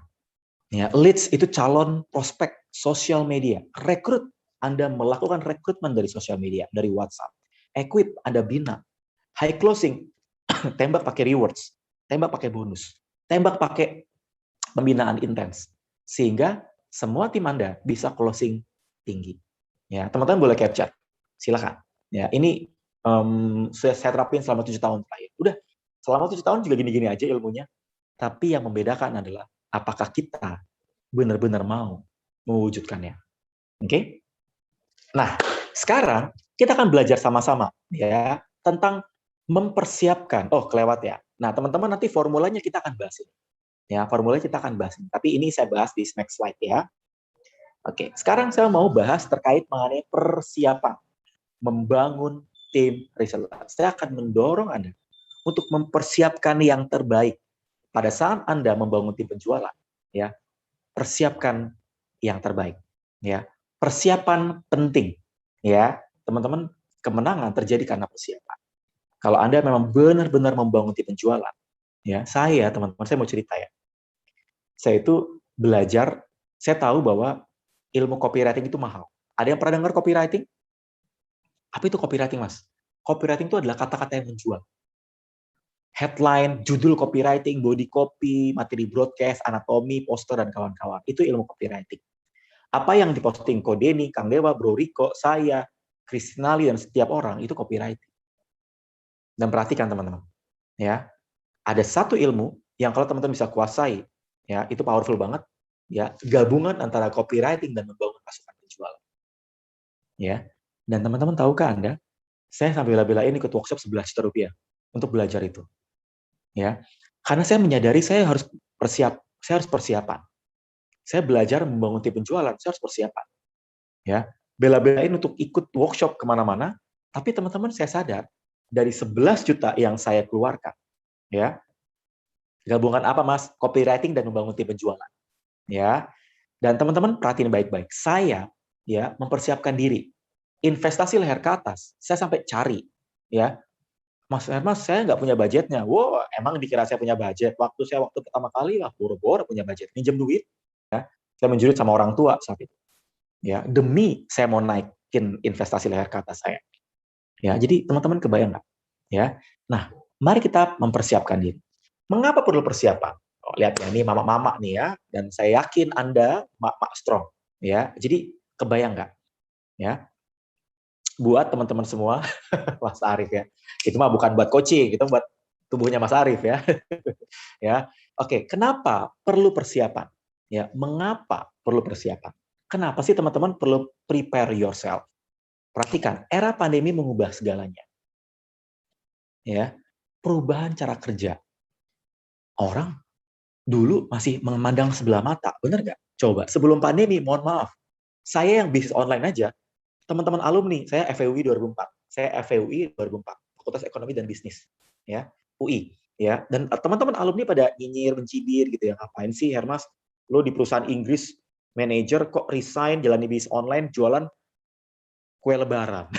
Ya, leads itu calon prospek sosial media. Rekrut, Anda melakukan rekrutmen dari sosial media, dari WhatsApp. Equip, Anda bina. High closing, tembak pakai rewards, tembak pakai bonus, tembak pakai pembinaan intens. Sehingga semua tim Anda bisa closing tinggi. Ya, teman-teman boleh capture. Silakan. Ya, ini saya terapin selama 7 tahun terakhir. Udah, selama 7 tahun juga gini-gini aja ilmunya. Tapi yang membedakan adalah apakah kita benar-benar mau mewujudkannya. Oke? Nah, sekarang kita akan belajar sama-sama ya tentang mempersiapkan. Oh, kelewat ya. Nah, teman-teman nanti formulanya kita akan bahas ini. Ya, formulanya kita akan bahas ini. Tapi ini saya bahas di next slide ya. Oke, sekarang saya mau bahas terkait mengenai persiapan membangun tim reseller. Saya akan mendorong Anda untuk mempersiapkan yang terbaik pada saat Anda membangun tim penjualan, ya. Persiapkan yang terbaik, ya. Persiapan penting, ya. Teman-teman, kemenangan terjadi karena persiapan. Kalau Anda memang benar-benar membangun tim penjualan, ya. Teman-teman, saya mau cerita ya. Saya itu belajar, saya tahu bahwa ilmu copywriting itu mahal. Ada yang pernah dengar copywriting? Apa itu copywriting, Mas? Copywriting itu adalah kata-kata yang menjual. Headline, judul copywriting, body copy, materi broadcast, anatomi, poster, dan kawan-kawan. Itu ilmu copywriting. Apa yang diposting Ko Denny, Kang Dewa, Bro Riko, saya, Kristinali, dan setiap orang, itu copywriting. Dan perhatikan teman-teman. Ya, ada satu ilmu yang kalau teman-teman bisa kuasai, ya, itu powerful banget. Ya, gabungan antara copywriting dan membangun pasukan penjualan. Ya, dan teman-teman tahukah Anda, saya sampai bela-belain ikut workshop 11 juta rupiah untuk belajar itu. Ya, karena saya menyadari saya harus persiapan. Saya belajar membangun tim penjualan, saya harus persiapan. Ya, bela-belain untuk ikut workshop kemana-mana, tapi teman-teman saya sadar dari 11 juta yang saya keluarkan, ya, gabungan apa Mas? Copywriting dan membangun tim penjualan. Ya, dan teman-teman perhatiin baik-baik. Saya ya mempersiapkan diri. Investasi leher ke atas, saya sampai cari, ya. Mas Hermas, saya nggak punya budgetnya. Wow, emang dikira saya punya budget. Waktu pertama kali, boro-boro punya budget. Minjem duit, ya. Saya menjurit sama orang tua saat itu. Ya, demi saya mau naikin investasi leher ke atas saya. Ya, jadi teman-teman kebayang nggak? Ya, nah, mari kita mempersiapkan diri. Mengapa perlu persiapan? Oh, lihat ya, ini mama-mama nih ya, dan saya yakin Anda mak-mak strong. Ya, jadi kebayang nggak? Ya, buat teman-teman semua, Mas Arief ya. Itu mah bukan buat coaching, itu buat tubuhnya Mas Arief ya. Ya. Oke, kenapa perlu persiapan? Ya, mengapa perlu persiapan? Kenapa sih teman-teman perlu prepare yourself? Perhatikan, era pandemi mengubah segalanya. Ya. Perubahan cara kerja. Orang dulu masih memandang sebelah mata, benar nggak? Coba, sebelum pandemi, mohon maaf, saya yang bisnis online aja, teman-teman alumni, saya FEUI 2004. Saya FEUI 2004, Fakultas Ekonomi dan Bisnis, ya, UI, ya. Dan teman-teman alumni pada nyinyir, mencibir gitu ya. Ngapain sih Hermas? Lo di perusahaan Inggris, manajer kok resign, jalani bisnis online, jualan kue lebaran.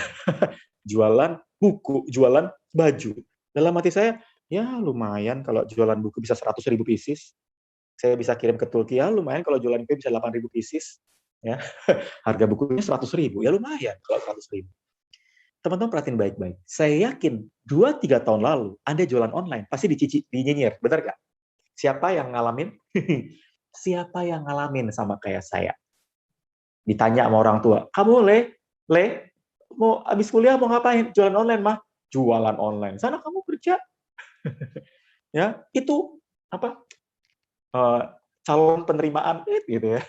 Jualan buku, jualan baju. Dalam hati saya, ya lumayan kalau jualan buku bisa 100.000 pieces. Saya bisa kirim ke Turki, ya lumayan kalau jualan kue bisa 8.000 pieces. Ya. Harga bukunya 100.000, ya lumayan kalau 100.000. Teman-teman perhatiin baik-baik. Saya yakin 2-3 tahun lalu Anda jualan online pasti dinyinyir, benar nggak? Siapa yang ngalamin? Siapa yang ngalamin sama kayak saya? Ditanya sama orang tua, kamu Le, mau habis kuliah mau ngapain? Jualan online mah. Jualan online. Sana kamu kerja. Ya, itu apa? eh, calon penerimaan gitu ya.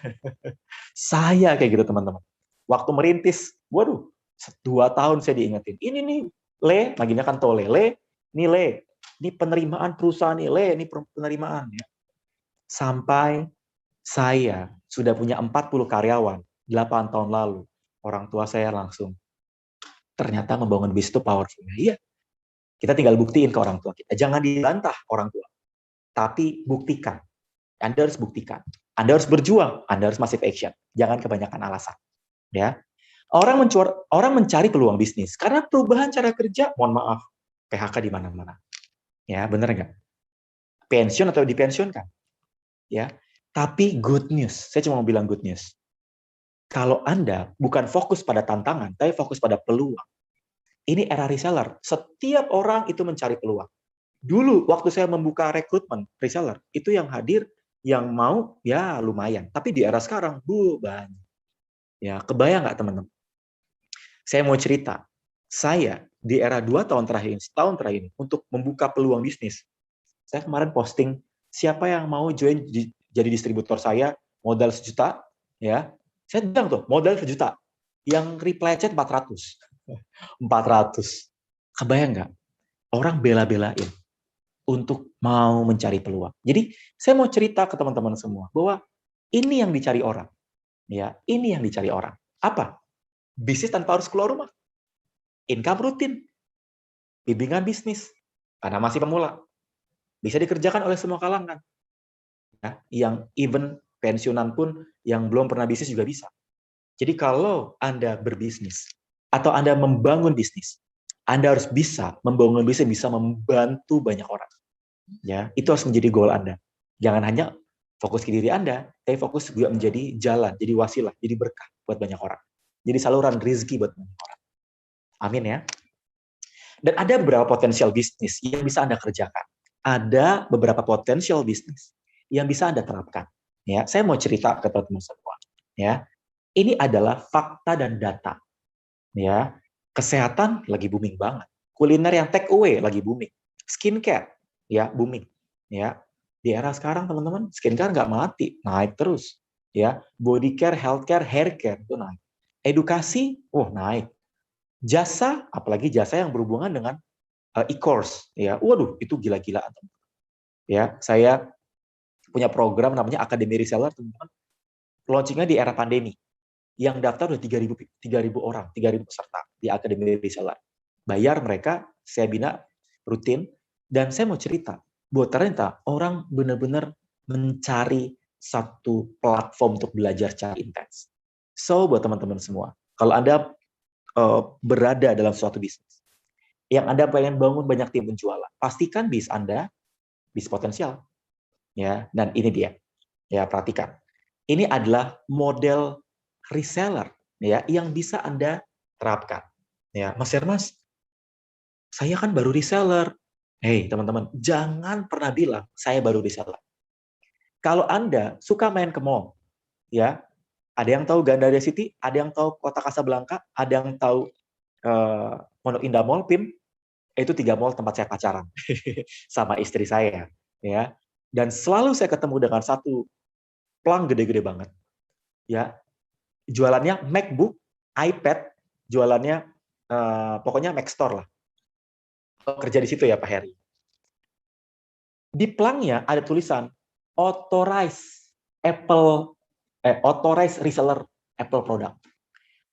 Saya kayak gitu teman-teman. Waktu merintis, waduh, 2 tahun saya diingetin. Ini nih, Le, maginya kan tole, nih Le, ini penerimaan perusahaan nih, Le, ini penerimaan ya. Sampai saya sudah punya 40 karyawan 8 tahun lalu. Orang tua saya langsung, ternyata membangun bisnis itu powerful. Iya, kita tinggal buktiin ke orang tua kita. Jangan dibantah orang tua, tapi buktikan. Anda harus buktikan. Anda harus berjuang. Anda harus massive action. Jangan kebanyakan alasan. Ya, orang mencari peluang bisnis karena perubahan cara kerja. Mohon maaf, PHK di mana-mana. Ya, benar nggak? Pensiun atau dipensiunkan. Ya, tapi good news. Saya cuma mau bilang good news. Kalau Anda bukan fokus pada tantangan, tapi fokus pada peluang. Ini era reseller. Setiap orang itu mencari peluang. Dulu waktu saya membuka rekrutmen reseller, itu yang hadir, yang mau ya lumayan. Tapi di era sekarang, banyak. Ya, kebayang nggak teman-teman? Saya mau cerita. Saya di era 2 tahun terakhir, setahun terakhir, untuk membuka peluang bisnis. Saya kemarin posting, siapa yang mau join jadi distributor saya, modal 1 juta, ya. Saya bilang tuh, modal 1 juta. Yang reply chat 400. 400. Kebayang nggak? Orang bela-belain untuk mau mencari peluang. Jadi saya mau cerita ke teman-teman semua bahwa ini yang dicari orang. Ya, ini yang dicari orang. Apa? Bisnis tanpa harus keluar rumah. Income rutin. Bimbingan bisnis. Karena masih pemula. Bisa dikerjakan oleh semua kalangan. Ya, yang even pensiunan pun yang belum pernah bisnis juga bisa. Jadi kalau Anda berbisnis atau Anda membangun bisnis, Anda harus bisa membangun bisnis, bisa membantu banyak orang. Ya, itu harus menjadi goal Anda. Jangan hanya fokus ke diri Anda, tapi fokus juga menjadi jalan, jadi wasilah, jadi berkah buat banyak orang. Jadi saluran rezeki buat banyak orang. Amin ya. Dan ada beberapa potensial bisnis yang bisa Anda kerjakan. Ada beberapa potensial bisnis yang bisa Anda terapkan. Ya, saya mau cerita ke teman-teman semua. Ya, ini adalah fakta dan data. Ya, kesehatan lagi booming banget. Kuliner yang take away lagi booming. Skincare ya booming. Ya, di era sekarang teman-teman skincare nggak mati, naik terus. Ya, body care, health care, hair care itu naik. Edukasi, naik. Jasa, apalagi jasa yang berhubungan dengan e-course, ya, waduh itu gila-gilaan. Ya, saya punya program namanya Akademi Reseller, teman-teman. Launchingnya di era pandemi. Yang daftar udah 3.000 orang, 3.000 peserta di Akademi Reseller. Bayar mereka, saya bina rutin, dan saya mau cerita, buat ternyata orang benar-benar mencari satu platform untuk belajar secara intens. So, buat teman-teman semua, kalau Anda berada dalam suatu bisnis, yang Anda pengen bangun banyak tim penjualan, pastikan bisnis Anda bisnis potensial. Ya, dan ini dia. Ya, perhatikan. Ini adalah model reseller ya yang bisa Anda terapkan. Ya, Mas Hermas, saya kan baru reseller. Hei, teman-teman, jangan pernah bilang saya baru reseller. Kalau Anda suka main ke mall, ya, ada yang tahu Gandaria City, ada yang tahu Kota Kasablanka, ada yang tahu Pondok Indah Mall, PIM, itu 3 mall tempat saya pacaran sama istri saya, ya. Dan selalu saya ketemu dengan satu plang gede-gede banget, ya. Jualannya MacBook, iPad, jualannya pokoknya Mac Store lah. Kerja di situ ya Pak Heri. Di pelangnya ada tulisan authorized reseller Apple product.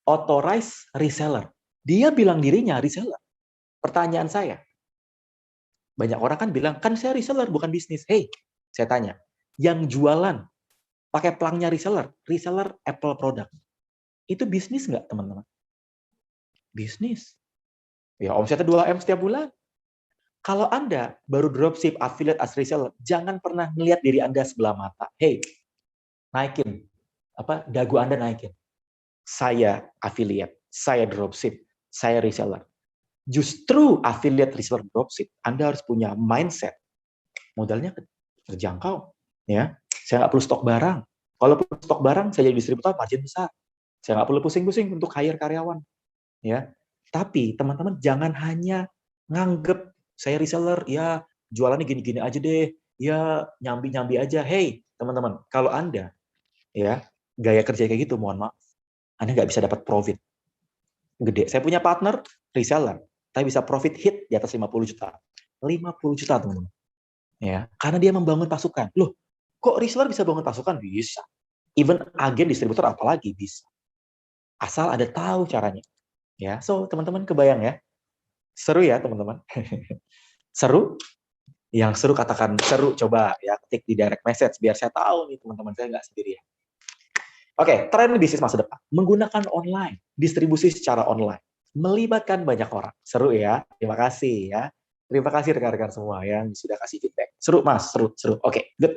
Authorized reseller. Dia bilang dirinya reseller. Pertanyaan saya, banyak orang kan bilang, kan saya reseller bukan bisnis. Hey, saya tanya, yang jualan pakai pelangnya reseller Apple product, itu bisnis nggak teman-teman? Bisnis. Ya, omsetnya 2M setiap bulan. Kalau Anda baru dropship, affiliate, as reseller, jangan pernah melihat diri Anda sebelah mata. Hey, naikin. Dagu Anda naikin. Saya affiliate, saya dropship, saya reseller. Justru affiliate, reseller, dropship, Anda harus punya mindset. Modalnya terjangkau. Ya, Saya nggak perlu stok barang. Kalau perlu stok barang, saya jadi distributor, margin besar. Saya nggak perlu pusing-pusing untuk hire karyawan. Ya, tapi teman-teman jangan hanya nganggep saya reseller, ya jualannya gini-gini aja deh, ya nyambi-nyambi aja. Hey, teman-teman, kalau Anda ya gaya kerja kayak gitu, mohon maaf, Anda nggak bisa dapat profit gede. Saya punya partner reseller, tapi bisa profit hit di atas 50 juta. 50 juta, teman-teman. Ya, karena dia membangun pasukan. Loh, kok reseller bisa bangun pasukan? Bisa. Even agen distributor apalagi bisa. Asal ada tahu caranya. Ya, so teman-teman kebayang ya. Seru ya, teman-teman. Seru? Yang seru katakan seru, coba ya ketik di direct message biar saya tahu nih teman-teman saya nggak sendirian. Oke, tren bisnis masa depan. Menggunakan online, distribusi secara online. Melibatkan banyak orang. Seru ya, terima kasih ya. Terima kasih rekan-rekan semua yang sudah kasih feedback. Seru mas, seru, seru. Oke, good.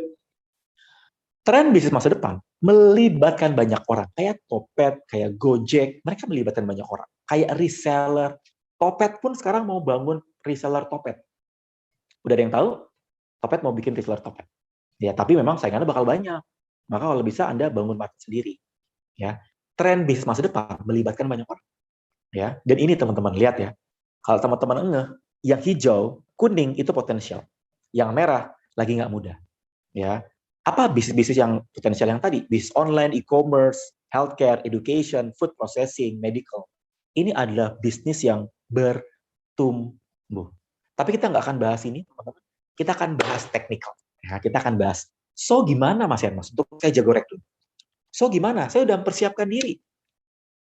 Tren bisnis masa depan melibatkan banyak orang. Kayak Topet, kayak Gojek, mereka melibatkan banyak orang. Kayak reseller. Topet pun sekarang mau bangun reseller Topet. Udah ada yang tahu? Topet mau bikin reseller Topet. Ya, tapi memang saingannya bakal banyak. Maka kalau bisa Anda bangun market sendiri. Ya, tren bisnis masa depan melibatkan banyak orang. Ya, dan ini teman-teman lihat ya. Kalau teman-teman ngeh, yang hijau, kuning itu potensial. Yang merah lagi nggak mudah. Ya, apa bisnis-bisnis yang potensial yang tadi? Bisnis online, e-commerce, healthcare, education, food processing, medical. Ini adalah bisnis yang bertumbuh. Tapi kita nggak akan bahas ini, teman-teman. Kita akan bahas teknikal. Ya, kita akan bahas, so gimana Mas Hermas? Untuk saya jago rekrut. So gimana? Saya udah mempersiapkan diri.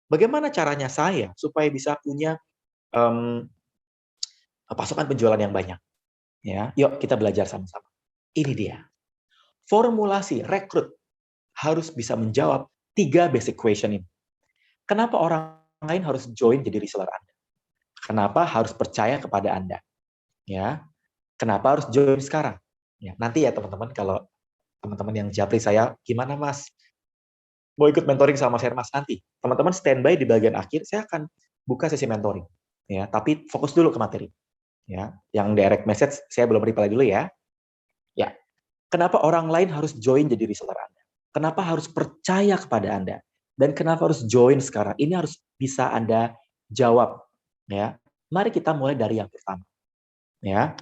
Bagaimana caranya saya supaya bisa punya pasukan penjualan yang banyak? Ya, yuk kita belajar sama-sama. Ini dia. Formulasi rekrut harus bisa menjawab 3 basic question ini. Kenapa orang lain harus join jadi reseller Anda? Kenapa harus percaya kepada Anda? Ya, kenapa harus join sekarang? Ya, nanti ya teman-teman, kalau teman-teman yang japri saya, gimana Mas? Mau ikut mentoring sama Mas Hermas nanti? Teman-teman standby di bagian akhir, saya akan buka sesi mentoring. Ya, tapi fokus dulu ke materi. Ya, yang direct message saya belum reply dulu ya. Ya, kenapa orang lain harus join jadi reseller Anda? Kenapa harus percaya kepada Anda? Dan kenapa harus join sekarang? Ini harus bisa Anda jawab. Ya, mari kita mulai dari yang pertama. Ya,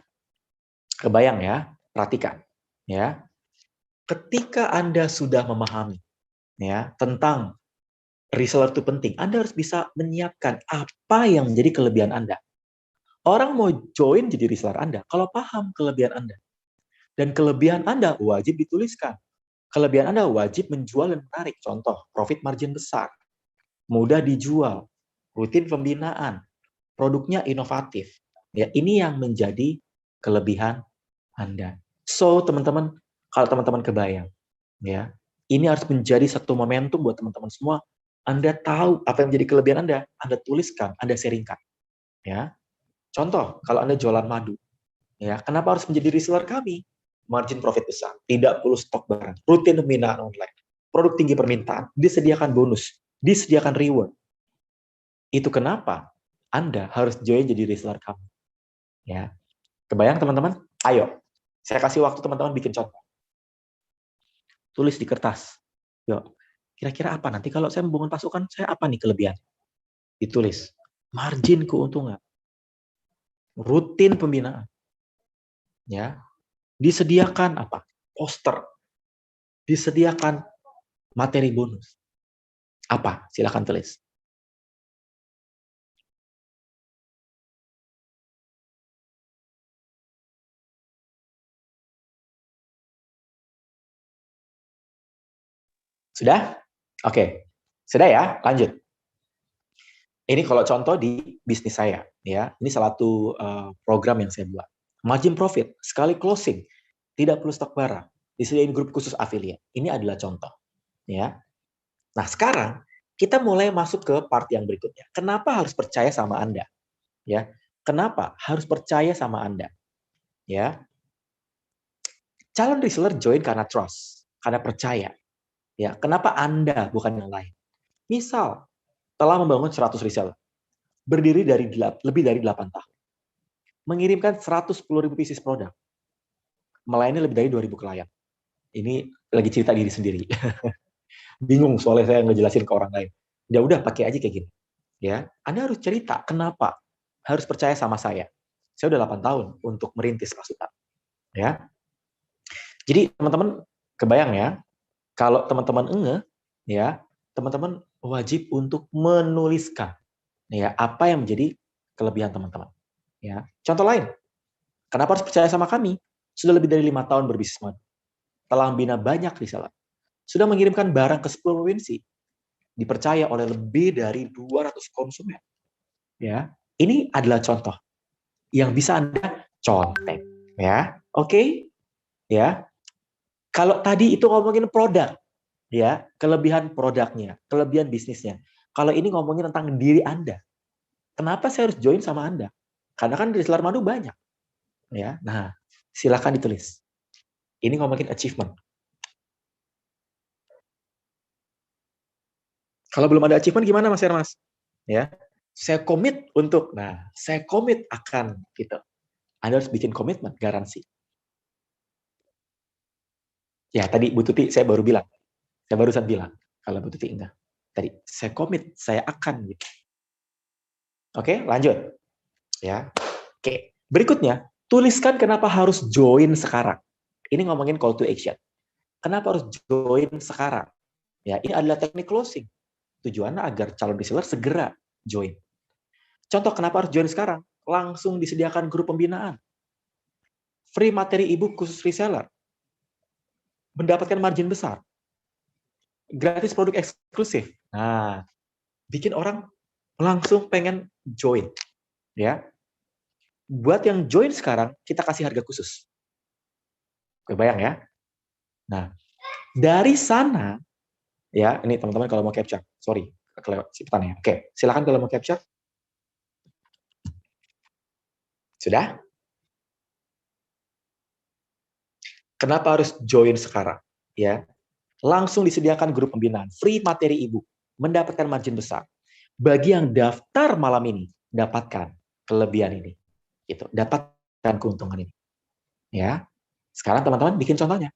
kebayang ya, perhatikan. Ya, ketika Anda sudah memahami ya tentang reseller itu penting, Anda harus bisa menyiapkan apa yang menjadi kelebihan Anda. Orang mau join jadi reseller Anda kalau paham kelebihan Anda. Dan kelebihan Anda wajib dituliskan. Kelebihan Anda wajib menjual dan menarik. Contoh, profit margin besar, mudah dijual, rutin pembinaan, produknya inovatif. Ya, ini yang menjadi kelebihan Anda. So, teman-teman, kalau teman-teman kebayang, ya, ini harus menjadi satu momentum buat teman-teman semua. Anda tahu apa yang menjadi kelebihan Anda tuliskan, Anda sharingkan. Ya. Contoh, kalau Anda jualan madu, ya, kenapa harus menjadi reseller kami? Margin profit besar, tidak perlu stok barang, rutin pembinaan online, produk tinggi permintaan, disediakan bonus, disediakan reward. Itu kenapa Anda harus join jadi reseller kami. Ya, kebayang teman-teman? Ayo, saya kasih waktu teman-teman bikin contoh. Tulis di kertas. Yuk, kira-kira apa nanti kalau saya membangun pasukan, saya apa nih kelebihan? Ditulis. Margin keuntungan. Rutin pembinaan. Ya, disediakan apa? Poster. Disediakan materi bonus. Apa? Silakan tulis. Sudah? Oke. Sudah ya? Lanjut. Ini kalau contoh di bisnis saya, ya. Ini salah satu program yang saya buat. Margin profit, sekali closing, tidak perlu stok barang, disediain grup khusus affiliate. Ini adalah contoh, ya. Nah, sekarang kita mulai masuk ke part yang berikutnya. Kenapa harus percaya sama Anda? Ya. Kenapa harus percaya sama Anda? Ya. Calon reseller join karena trust, karena percaya. Ya, kenapa Anda bukan yang lain? Misal telah membangun 100 reseller, berdiri dari lebih dari 8 tahun, mengirimkan 110.000 pieces produk, melayani lebih dari 2.000 klien. Ini lagi cerita diri sendiri. Bingung soalnya saya ngejelasin ke orang lain. Ya udah pakai aja kayak gini. Ya, Anda harus cerita kenapa harus percaya sama saya. Saya udah 8 tahun untuk merintis Rasutan. Ya. Jadi teman-teman kebayang ya, kalau teman-teman ya, teman-teman wajib untuk menuliskan ya apa yang menjadi kelebihan teman-teman. Ya. Contoh lain, kenapa harus percaya sama kami? Sudah lebih dari 5 tahun berbisnis madu. Telah membina banyak reseller. Sudah mengirimkan barang ke 10 provinsi. Dipercaya oleh lebih dari 200 konsumen. Ya, ini adalah contoh yang bisa Anda contek. Ya, oke? Ya, kalau tadi itu ngomongin produk, ya, kelebihan produknya, kelebihan bisnisnya. Kalau ini ngomongin tentang diri Anda. Kenapa saya harus join sama Anda? Karena kan reseller madu banyak. Ya, nah, silakan ditulis. Ini ngomongin achievement. Kalau belum ada achievement gimana Mas Hermas? Ya, saya komit untuk, saya komit akan gitu. Anda harus bikin komitmen, garansi. Ya, tadi Bu Tuti saya baru bilang. Saya barusan bilang. Kalau Bu Tuti enggak. Tadi, saya komit, saya akan gitu. Oke, lanjut. Ya. Oke, berikutnya, tuliskan kenapa harus join sekarang. Ini ngomongin call to action. Kenapa harus join sekarang? Ya, ini adalah teknik closing. Tujuannya agar calon reseller segera join. Contoh kenapa harus join sekarang? Langsung disediakan grup pembinaan. Free materi ebook khusus reseller. Mendapatkan margin besar. Gratis produk eksklusif. Nah, bikin orang langsung pengen join. Ya. Buat yang join sekarang, kita kasih harga khusus. Kebayang ya? Nah, dari sana, ya, ini teman-teman kalau mau capture. Sorry, kelewat cepetan ya. Oke, silakan kalau mau capture. Sudah? Kenapa harus join sekarang? Ya, langsung disediakan grup pembinaan, free materi ebook, mendapatkan margin besar. Bagi yang daftar malam ini, dapatkan kelebihan ini, gitu, dapatkan keuntungan ini. Ya, sekarang teman-teman bikin contohnya.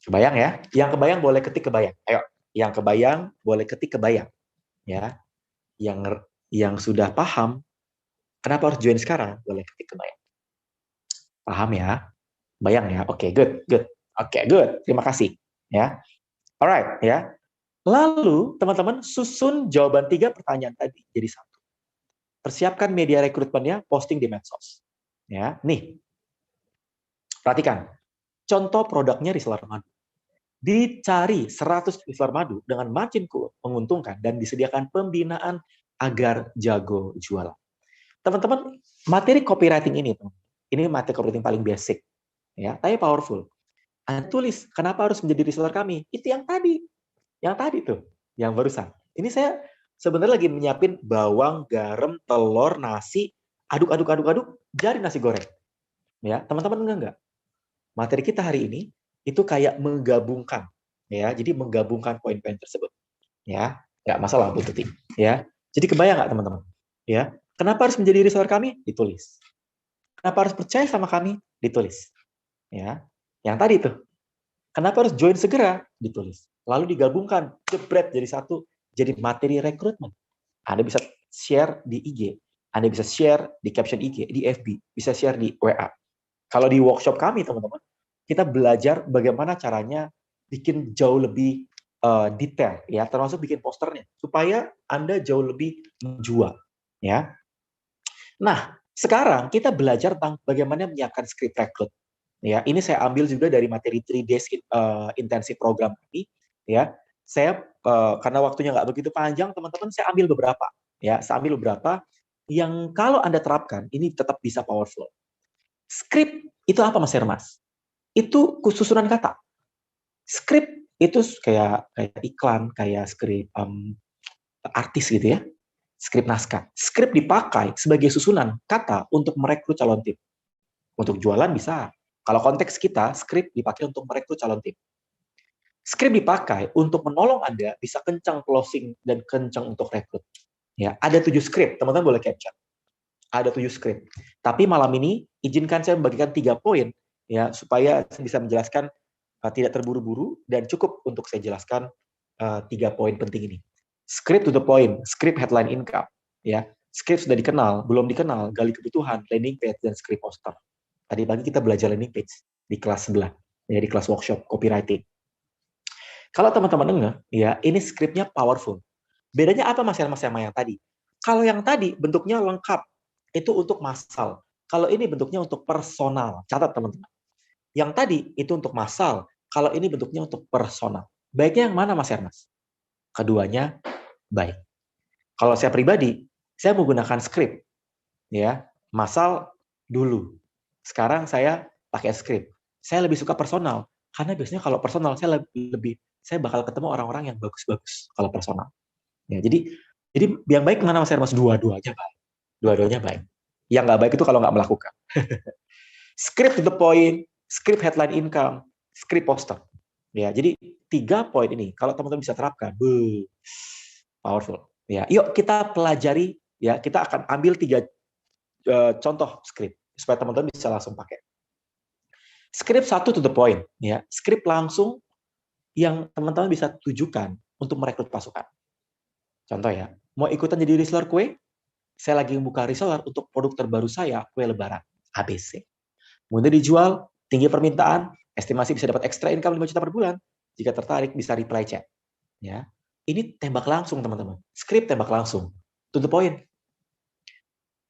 Kebayang ya? Yang kebayang boleh ketik kebayang. Ayo, yang kebayang boleh ketik kebayang. Ya, yang sudah paham, kenapa harus join sekarang? Boleh ketik kebayang. Paham ya? Bayang ya? Oke, good, good. Oke, good. Terima kasih. Ya, alright ya. Lalu teman-teman susun jawaban 3 pertanyaan tadi jadi satu. Persiapkan media rekrutmennya, posting di medsos. Ya, nih. Perhatikan. Contoh produknya reseller madu. Dicari 100 reseller madu dengan margin menguntungkan dan disediakan pembinaan agar jago jualan. Teman-teman, materi copywriting ini materi copywriting paling basic, ya, tapi powerful. Anda tulis, kenapa harus menjadi reseller kami? Itu yang tadi tuh, yang barusan. Ini saya sebenarnya lagi menyiapin bawang, garam, telur, nasi, aduk, jadi nasi goreng. Ya, teman-teman enggak? Materi kita hari ini itu kayak menggabungkan, ya, jadi menggabungkan poin-poin tersebut, ya, nggak masalah Bu Tuti, ya. Jadi kebayang nggak teman-teman, ya? Kenapa harus menjadi reseller kami? Ditulis. Kenapa harus percaya sama kami? Ditulis, ya. Yang tadi tuh, kenapa harus join segera? Ditulis. Lalu digabungkan, jebret jadi satu, jadi materi rekrutmen. Anda bisa share di IG, Anda bisa share di caption IG, di FB, bisa share di WA. Kalau di workshop kami, teman-teman, kita belajar bagaimana caranya bikin jauh lebih detail, ya, termasuk bikin posternya, supaya Anda jauh lebih menjual, ya. Nah, sekarang kita belajar tentang bagaimana menyiapkan skrip rekrut. Ya, ini saya ambil juga dari materi 3 days intensive program ini, ya. Saya karena waktunya nggak begitu panjang, teman-teman, saya ambil beberapa, ya, saya ambil beberapa yang kalau Anda terapkan ini tetap bisa powerful. Skrip itu apa Mas Hermas? Itu susunan kata. Skrip itu kayak iklan, kayak skrip artis gitu ya. Skrip naskah. Skrip dipakai sebagai susunan kata untuk merekrut calon tim. Untuk jualan bisa. Kalau konteks kita, skrip dipakai untuk merekrut calon tim. Skrip dipakai untuk menolong Anda bisa kencang closing dan kencang untuk rekrut. Ya, ada 7 skrip, teman-teman boleh capture. Ada 7 skrip. Tapi malam ini izinkan saya membagikan 3 poin ya supaya saya bisa menjelaskan tidak terburu-buru dan cukup untuk saya jelaskan 3 poin penting ini. Script to the point, script headline income, ya. Script sudah dikenal, belum dikenal, gali kebutuhan, landing page dan script poster. Tadi pagi kita belajar landing page di kelas sebelah, ya di kelas workshop copywriting. Kalau teman-teman dengar, ya ini scriptnya powerful. Bedanya apa Mas Hermas sama yang tadi? Kalau yang tadi bentuknya lengkap, itu untuk massal. Kalau ini bentuknya untuk personal. Catat teman-teman. Yang tadi itu untuk massal, kalau ini bentuknya untuk personal. Baiknya yang mana Mas Hermas? Keduanya baik. Kalau saya pribadi, saya menggunakan script, ya, massal dulu. Sekarang saya pakai script. Saya lebih suka personal, karena biasanya kalau personal saya bakal ketemu orang-orang yang bagus-bagus kalau personal. Ya, jadi yang baik mana Mas Hermas? Dua-duanya baik. Dua-duanya baik. Yang nggak baik itu kalau nggak melakukan. Script to the point, script headline income, script poster. Ya, jadi 3 poin ini kalau teman-teman bisa terapkan, powerful. Ya, yuk kita pelajari, ya kita akan ambil 3 contoh script supaya teman-teman bisa langsung pakai. Script 1 to the point, ya. Script langsung yang teman-teman bisa tujukan untuk merekrut pasukan. Contoh ya, mau ikutan jadi reseller kue? Saya lagi membuka reseller untuk produk terbaru saya, kue lebaran, ABC. Mudah dijual, tinggi permintaan, estimasi bisa dapat extra income 5 juta per bulan. Jika tertarik bisa reply chat. Ya. Ini tembak langsung teman-teman. Script tembak langsung. To the point.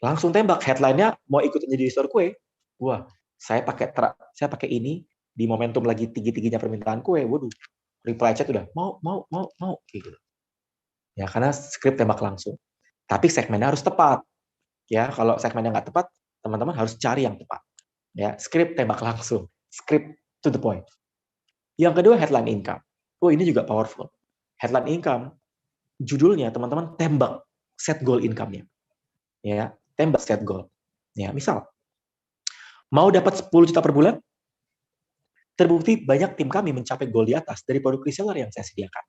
Langsung tembak, headline-nya mau ikut jadi store kue. Wah, saya pakai ini di momentum lagi tinggi-tingginya permintaan kue. Waduh, reply chat udah mau gitu. Ya, karena script tembak langsung. Tapi segmennya harus tepat. Ya, kalau segmennya nggak tepat, teman-teman harus cari yang tepat. Ya, script tembak langsung, script to the point. Yang kedua headline income. Oh, ini juga powerful. Headline income, judulnya teman-teman tembak set goal income-nya. Ya, tembak set goal. Ya, misal mau dapat 10 juta per bulan, terbukti banyak tim kami mencapai goal di atas dari produk reseller yang saya sediakan.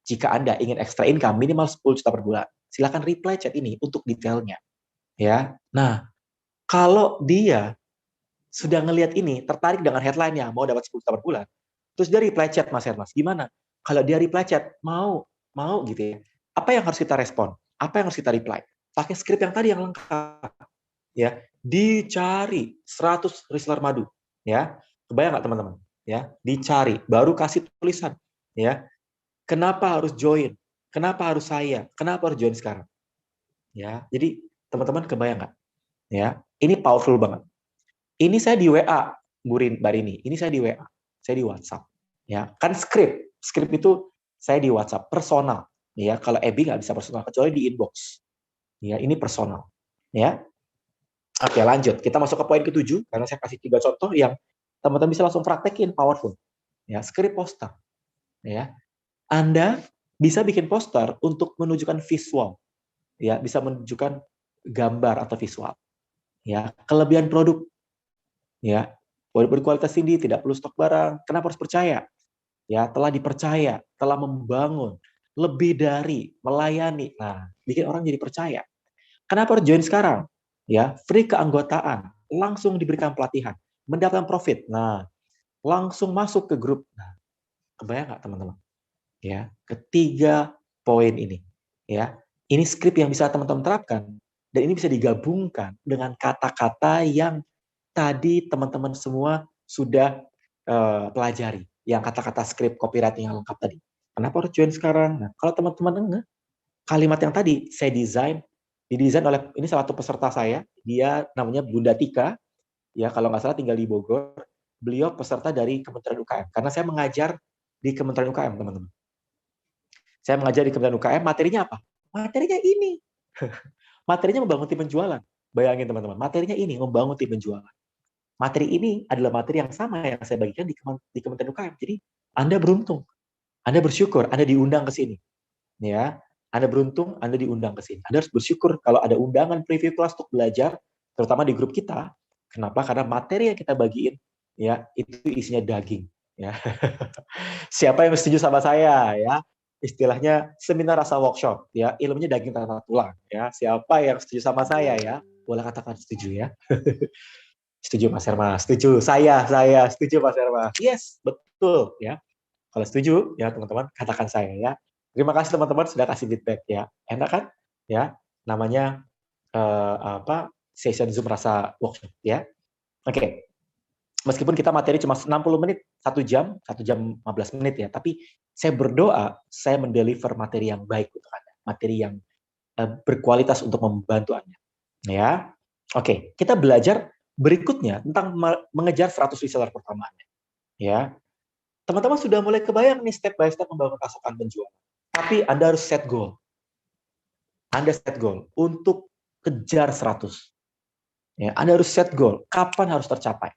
Jika Anda ingin extra income minimal 10 juta per bulan, silakan reply chat ini untuk detailnya. Ya. Nah, kalau dia sudah ngelihat ini, tertarik dengan headline-nya, mau dapat 10 juta per bulan, terus dia reply chat, Mas Hermas, gimana? Kalau dia reply chat, mau gitu ya. Apa yang harus kita respon? Apa yang harus kita reply? Pakai script yang tadi yang lengkap. Ya, dicari 100 reseller madu. Ya, kebayang nggak teman-teman? Ya, dicari, baru kasih tulisan. Ya, kenapa harus join? Kenapa harus saya? Kenapa harus join sekarang? Ya, jadi teman-teman kebayang nggak? Ya, ini powerful banget. Ini saya di WA, Mbak Rini. Ini saya di WA, saya di WhatsApp. Ya, kan script itu saya di WhatsApp personal. Ya, kalau Ebi nggak bisa personal kecuali di inbox. Ya, ini personal. Ya, oke lanjut. Kita masuk ke poin ke-7 karena saya kasih 3 contoh yang teman-teman bisa langsung praktekin powerful. Ya, script poster. Ya, Anda bisa bikin poster untuk menunjukkan visual. Ya, bisa menunjukkan gambar atau visual. Ya, kelebihan produk. Ya, berkualitas tinggi, tidak perlu stok barang. Kenapa harus percaya? Ya, telah dipercaya, telah membangun, lebih dari melayani. Nah, bikin orang jadi percaya. Kenapa harus join sekarang? Ya, free keanggotaan, langsung diberikan pelatihan, mendapatkan profit. Nah, langsung masuk ke grup. Nah, kebayang nggak teman-teman? Ya, ketiga poin ini. Ya, ini skrip yang bisa teman-teman terapkan dan ini bisa digabungkan dengan kata-kata yang tadi teman-teman semua sudah pelajari, yang kata-kata skrip copywriting yang lengkap tadi. Kenapa harus join sekarang? Nah, kalau teman-teman dengar kalimat yang tadi saya didesain oleh ini salah satu peserta saya, dia namanya Bunda Tika, ya kalau nggak salah tinggal di Bogor. Beliau peserta dari Kementerian UKM, karena saya mengajar di Kementerian UKM, teman-teman. Saya mengajar di Kementerian UKM, materinya apa? Materinya ini. Materinya membangun tim penjualan. Bayangin teman-teman, materinya ini membangun tim penjualan. Materi ini adalah materi yang sama yang saya bagikan di Kementerian UKM. Jadi Anda beruntung, Anda bersyukur, Anda diundang ke sini. Ya, Anda beruntung, Anda diundang ke sini. Anda harus bersyukur kalau ada undangan preview kelas untuk belajar, terutama di grup kita. Kenapa? Karena materi yang kita bagiin, ya itu isinya daging. Ya. Siapa yang setuju sama saya? Ya, istilahnya seminar rasa workshop. Ya, ilmunya daging tanpa tulang. Ya, siapa yang setuju sama saya? Ya, boleh katakan setuju ya. Setuju Mas Hermas, setuju. Saya setuju Mas Hermas. Yes, betul ya. Kalau setuju ya teman-teman, katakan saya ya. Terima kasih teman-teman sudah kasih feedback ya. Enak kan? Ya, namanya session Zoom rasa workshop ya. Oke. Meskipun kita materi cuma 60 menit, 1 jam 15 menit ya, tapi saya berdoa saya mendeliver materi yang baik untuk Anda, materi yang berkualitas untuk membantu Anda. Ya. Oke, kita belajar berikutnya tentang mengejar 100 reseller pertama Anda. Ya. Teman-teman sudah mulai kebayang nih step by step membangun pasukan penjual. Tapi Anda harus set goal. Anda set goal untuk kejar 100. Ya, Anda harus set goal, kapan harus tercapai.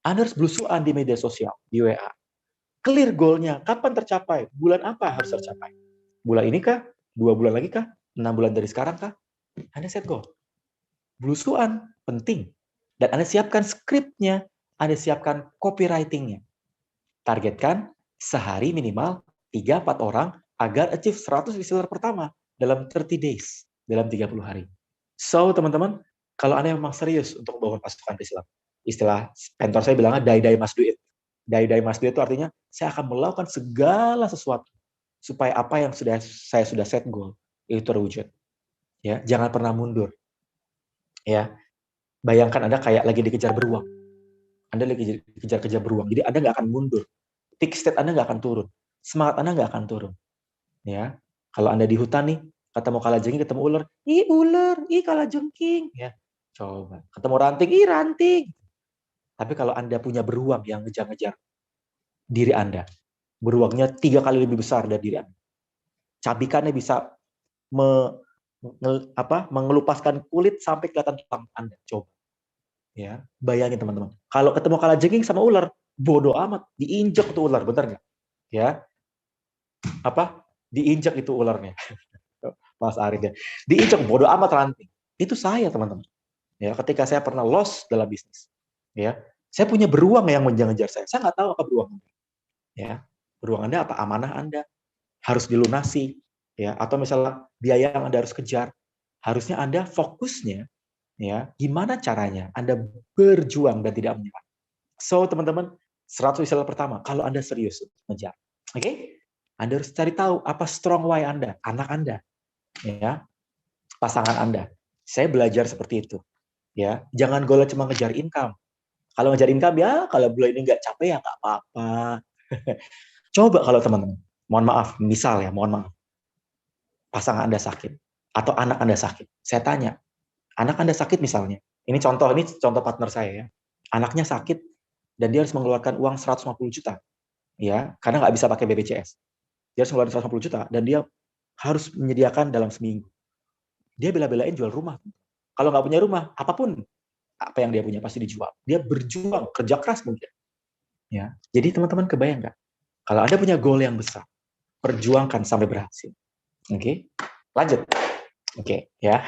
Anda harus belusuan di media sosial, di WA. Clear goal-nya, kapan tercapai, bulan apa harus tercapai. Bulan ini kah? 2 bulan lagi kah? 6 bulan dari sekarang kah? Anda set goal. Belusuan, penting. Dan Anda siapkan skripnya, Anda siapkan copywriting-nya. Targetkan sehari minimal 3-4 orang agar achieve 100 reseller pertama dalam 30 days, dalam 30 hari. So, teman-teman, kalau Anda memang serius untuk membangun pasukan reseller, istilah mentor saya bilangnya die must do it. Die must do it itu artinya saya akan melakukan segala sesuatu supaya apa yang saya sudah set goal itu terwujud. Ya, jangan pernah mundur. Ya, bayangkan Anda kayak lagi dikejar beruang. Anda lagi dikejar-kejar beruang, jadi Anda nggak akan mundur. Peak state Anda nggak akan turun. Semangat Anda nggak akan turun. Ya, kalau Anda di hutan nih, ketemu kalajengking, ketemu ular, ular, kalajengking. Ya, coba. Ketemu ranting, ranting. Tapi kalau Anda punya beruang yang ngejar-ngejar diri Anda, beruangnya 3 kali lebih besar dari diri Anda. Cabikannya bisa mengelupaskan kulit sampai kelihatan tulang Anda. Coba. Ya, bayangin teman-teman. Kalau ketemu kalajengking sama ular, bodoh amat, diinjak tuh ular, benar nggak? Ya, diinjak itu ularnya. Mas Arif ya, diinjak bodoh amat ranting. Itu saya teman-teman. Ya, ketika saya pernah loss dalam bisnis, ya, saya punya beruang yang mengejar saya. Saya nggak tahu apa beruang Anda. Ya, beruang Anda apa amanah Anda harus dilunasi, ya, atau misalnya biaya yang Anda harus kejar. Harusnya Anda fokusnya, ya, gimana caranya Anda berjuang dan tidak menyerah. So, teman-teman, 100 reseller pertama, kalau Anda serius mengejar. Oke? Anda harus cari tahu apa strong why Anda, anak Anda, ya, pasangan Anda. Saya belajar seperti itu. Ya, jangan goalnya cuma ngejar income. Kalau ngejar income ya, kalau bulan ini nggak capek ya nggak apa-apa. Coba kalau teman-teman, mohon maaf, misal ya, mohon maaf, pasangan Anda sakit atau anak Anda sakit. Saya tanya, anak Anda sakit misalnya, ini contoh partner saya ya, anaknya sakit dan dia harus mengeluarkan uang 150 juta, ya, karena nggak bisa pakai BPJS. Dia harus mengeluarkan 150 juta dan dia harus menyediakan dalam seminggu. Dia bela-belain jual rumah. Kalau nggak punya rumah, apapun apa yang dia punya pasti dijual. Dia berjuang, kerja keras mungkin. Ya, jadi teman-teman kebayang nggak? Kalau Anda punya goal yang besar, perjuangkan sampai berhasil. Oke, lanjut. Oke, ya.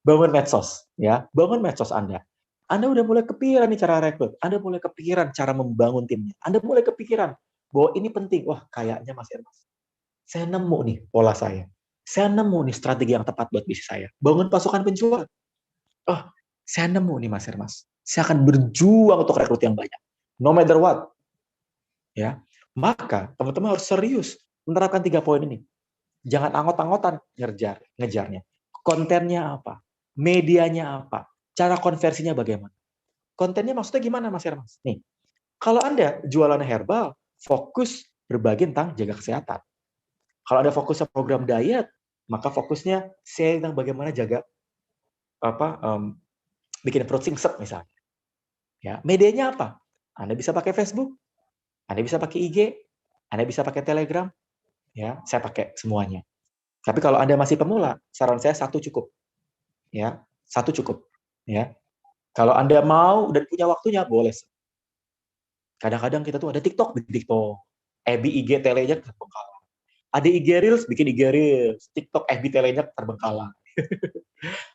Bangun medsos, ya. Bangun medsos Anda. Anda udah mulai kepikiran nih cara rekrut. Anda mulai kepikiran cara membangun timnya. Anda mulai kepikiran bahwa ini penting. Wah, kayaknya Mas Hermas, saya nemu nih pola saya. Saya nemu nih strategi yang tepat buat bisnis saya. Bangun pasukan penjual. Oh, saya nemu nih Mas Hermas. Saya akan berjuang untuk rekrut yang banyak. No matter what. Ya. Maka teman-teman harus serius menerapkan 3 poin ini. Jangan anggot-anggotan ngejarnya. Kontennya apa? Medianya apa? Cara konversinya bagaimana? Kontennya maksudnya gimana Mas Hermas? Nih, kalau Anda jualan herbal, fokus berbagi tentang jaga kesehatan. Kalau Anda fokus ke program diet, maka fokusnya saya tentang bagaimana jaga bikin perut singset misalnya. Ya, medianya apa? Anda bisa pakai Facebook, Anda bisa pakai IG, Anda bisa pakai Telegram, ya, saya pakai semuanya. Tapi kalau Anda masih pemula, saran saya 1 cukup. Ya, 1 cukup, ya. Kalau Anda mau dan punya waktunya, boleh. Kadang-kadang kita tuh ada TikTok, FB IG telenya terbengkalai. Ada IG Reels, bikin IG Reels, TikTok FB telenya terbengkalai.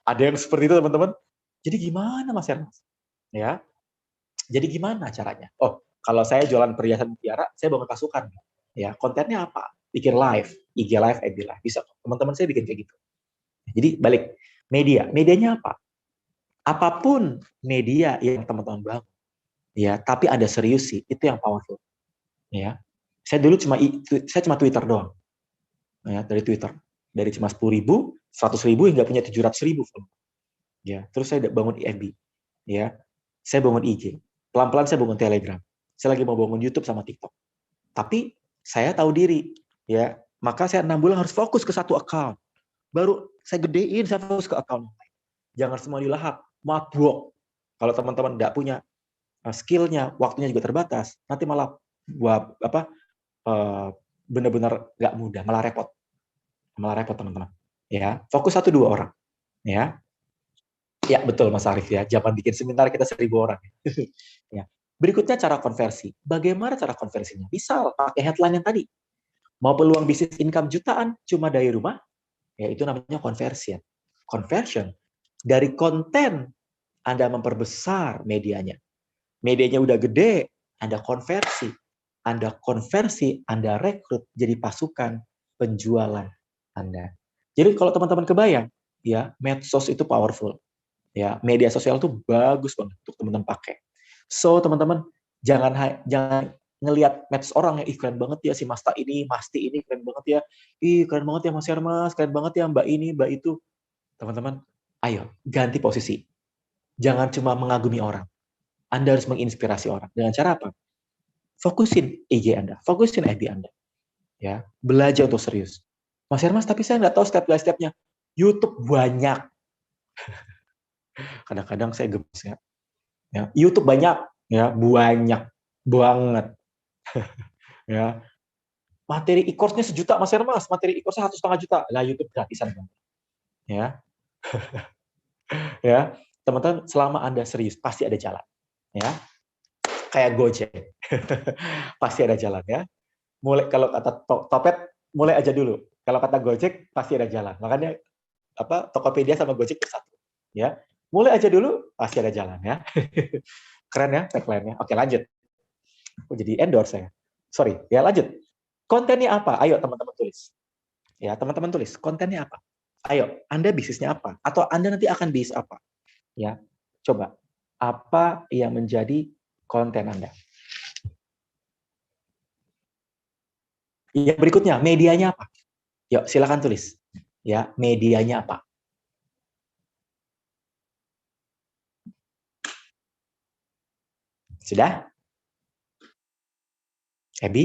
Ada yang seperti itu, teman-teman. Jadi gimana Mas Ernest? Ya. Jadi gimana caranya? Oh, kalau saya jualan perhiasan mutiara, saya bangun pasukan. Ya, kontennya apa? Bikin live, IG live, FB live. Bisa. Teman-teman saya bikin kayak gitu. Jadi balik, medianya apa? Apapun media yang teman-teman bangun, ya, tapi ada serius sih, itu yang powerful. Ya, saya dulu cuma Twitter doang, ya, dari Twitter, dari cuma 10.000, 100.000 hingga punya 700.000. Ya, terus saya bangun FB, ya, saya bangun IG, pelan-pelan saya bangun Telegram, saya lagi mau bangun YouTube sama TikTok. Tapi saya tahu diri, ya, maka saya 6 bulan harus fokus ke satu account. Baru saya gedein, saya fokus ke account. Jangan semua dilahap, mabuk. Kalau teman-teman nggak punya skill-nya, waktunya juga terbatas, nanti malah benar-benar nggak mudah, malah repot teman-teman. Ya, fokus 1-2 orang. Ya, ya betul Mas Arif ya. Jangan bikin seminar kita 1.000 orang. Ya. Berikutnya cara konversi. Bagaimana cara konversinya? Misal pakai headline yang tadi. Mau peluang bisnis income jutaan cuma dari rumah, ya itu namanya conversion. Conversion. Dari konten Anda memperbesar medianya. Medianya udah gede, Anda konversi. Anda rekrut jadi pasukan penjualan Anda. Jadi kalau teman-teman kebayang, ya medsos itu powerful. Ya, media sosial itu bagus banget untuk teman-teman pakai. So, teman-teman jangan ngelihat medsos orang yang keren banget ya si Masti ini keren banget ya. Keren banget ya Mas Hermas, keren banget ya Mbak ini, Mbak itu. Teman-teman, ayo ganti posisi. Jangan cuma mengagumi orang. Anda harus menginspirasi orang. Dengan cara apa? Fokusin IG Anda, fokusin FB Anda. Ya, belajar untuk serius. Mas Hermas, tapi saya nggak tahu step by stepnya. YouTube banyak. Kadang-kadang saya gemes ya. YouTube banyak, ya banyak banget. Ya, materi e-course-nya 1 juta, Mas Hermas. Materi e-course-nya 1,5 juta. Lah YouTube gratisan. Ya, ya, teman-teman, selama Anda serius pasti ada jalan. Ya, kayak Gojek. Pasti ada jalan ya. Mulai kalau kata Topet, mulai aja dulu. Kalau kata Gojek pasti ada jalan. Makanya Tokopedia sama Gojek bersatu. Ya, mulai aja dulu pasti ada jalan ya. Keren ya tagline-nya. Oke, lanjut. Oh, jadi endorse saya. Sorry, ya lanjut. Kontennya apa? Ayo teman-teman tulis. Ya, teman-teman tulis. Kontennya apa? Ayo, Anda bisnisnya apa? Atau Anda nanti akan bisnis apa? Ya, coba. Apa yang menjadi konten Anda? Yang berikutnya, medianya apa? Yuk, silakan tulis. Ya, medianya apa? Sudah? FB,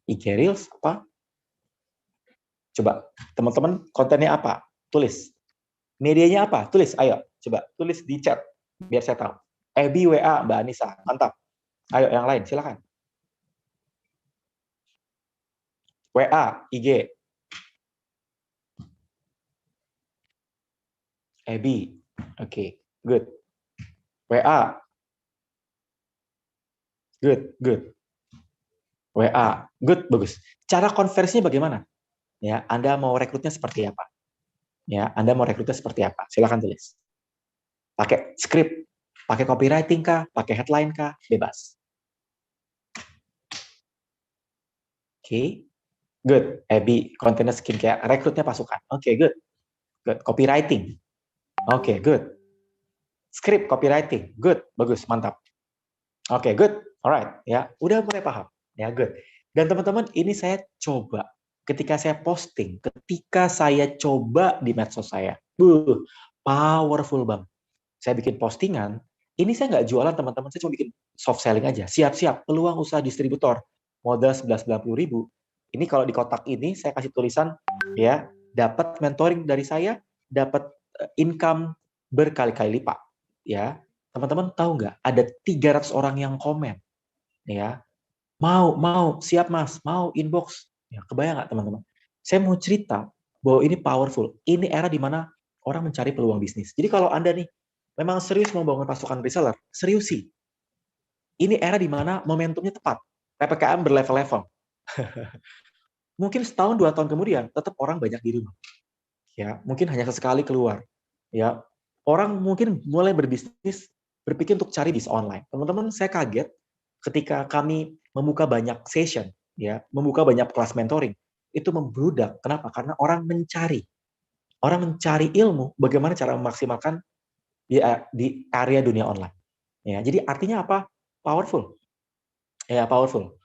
IG Reels, apa? Coba, teman-teman kontennya apa? Tulis. Medianya apa? Tulis, ayo. Coba, tulis di chat, biar saya tahu. FB, WA, Mbak Anissa. Mantap. Ayo, yang lain, silakan. WA, IG. FB. Oke, good. WA. Good. WA. Good, bagus. Cara konversinya bagaimana? Ya, Anda mau rekrutnya seperti apa? Ya, Anda mau rekrutnya seperti apa? Silakan tulis. Pakai script, pakai copywriting kah, pakai headline kah, bebas. Oke, good. kontennya skincare, rekrutnya pasukan. Oke, good. Copywriting. Oke, good. Script, copywriting, good, bagus, mantap. Oke, good. Alright, ya, udah mulai paham. Ya, good. Dan teman-teman, ini saya coba ketika saya posting, ketika saya coba di medsos saya, powerful banget. Saya bikin postingan, ini saya nggak jualan teman-teman, saya cuma bikin soft selling aja. Siap-siap, peluang usaha distributor, modal 11.90.000. Ini kalau di kotak ini saya kasih tulisan, ya, dapat mentoring dari saya, dapat income berkali-kali lipat. Ya, teman-teman tahu nggak? Ada 300 orang yang komen, ya, mau, siap Mas, mau inbox. Ya, kebayang nggak teman-teman? Saya mau cerita bahwa ini powerful. Ini era di mana orang mencari peluang bisnis. Jadi kalau Anda nih memang serius mau bangun pasukan reseller, serius sih. Ini era di mana momentumnya tepat. PPKM berlevel-level. Mungkin setahun, 2 tahun kemudian, tetap orang banyak di rumah. Ya, mungkin hanya sesekali keluar. Ya, orang mungkin mulai berbisnis, berpikir untuk cari bisnis online. Teman-teman, saya kaget ketika kami membuka banyak session, ya, membuka banyak kelas mentoring, itu membludak. Kenapa? Karena orang mencari ilmu bagaimana cara memaksimalkan di area dunia online. Ya, jadi artinya apa? Powerful. Ya, powerful.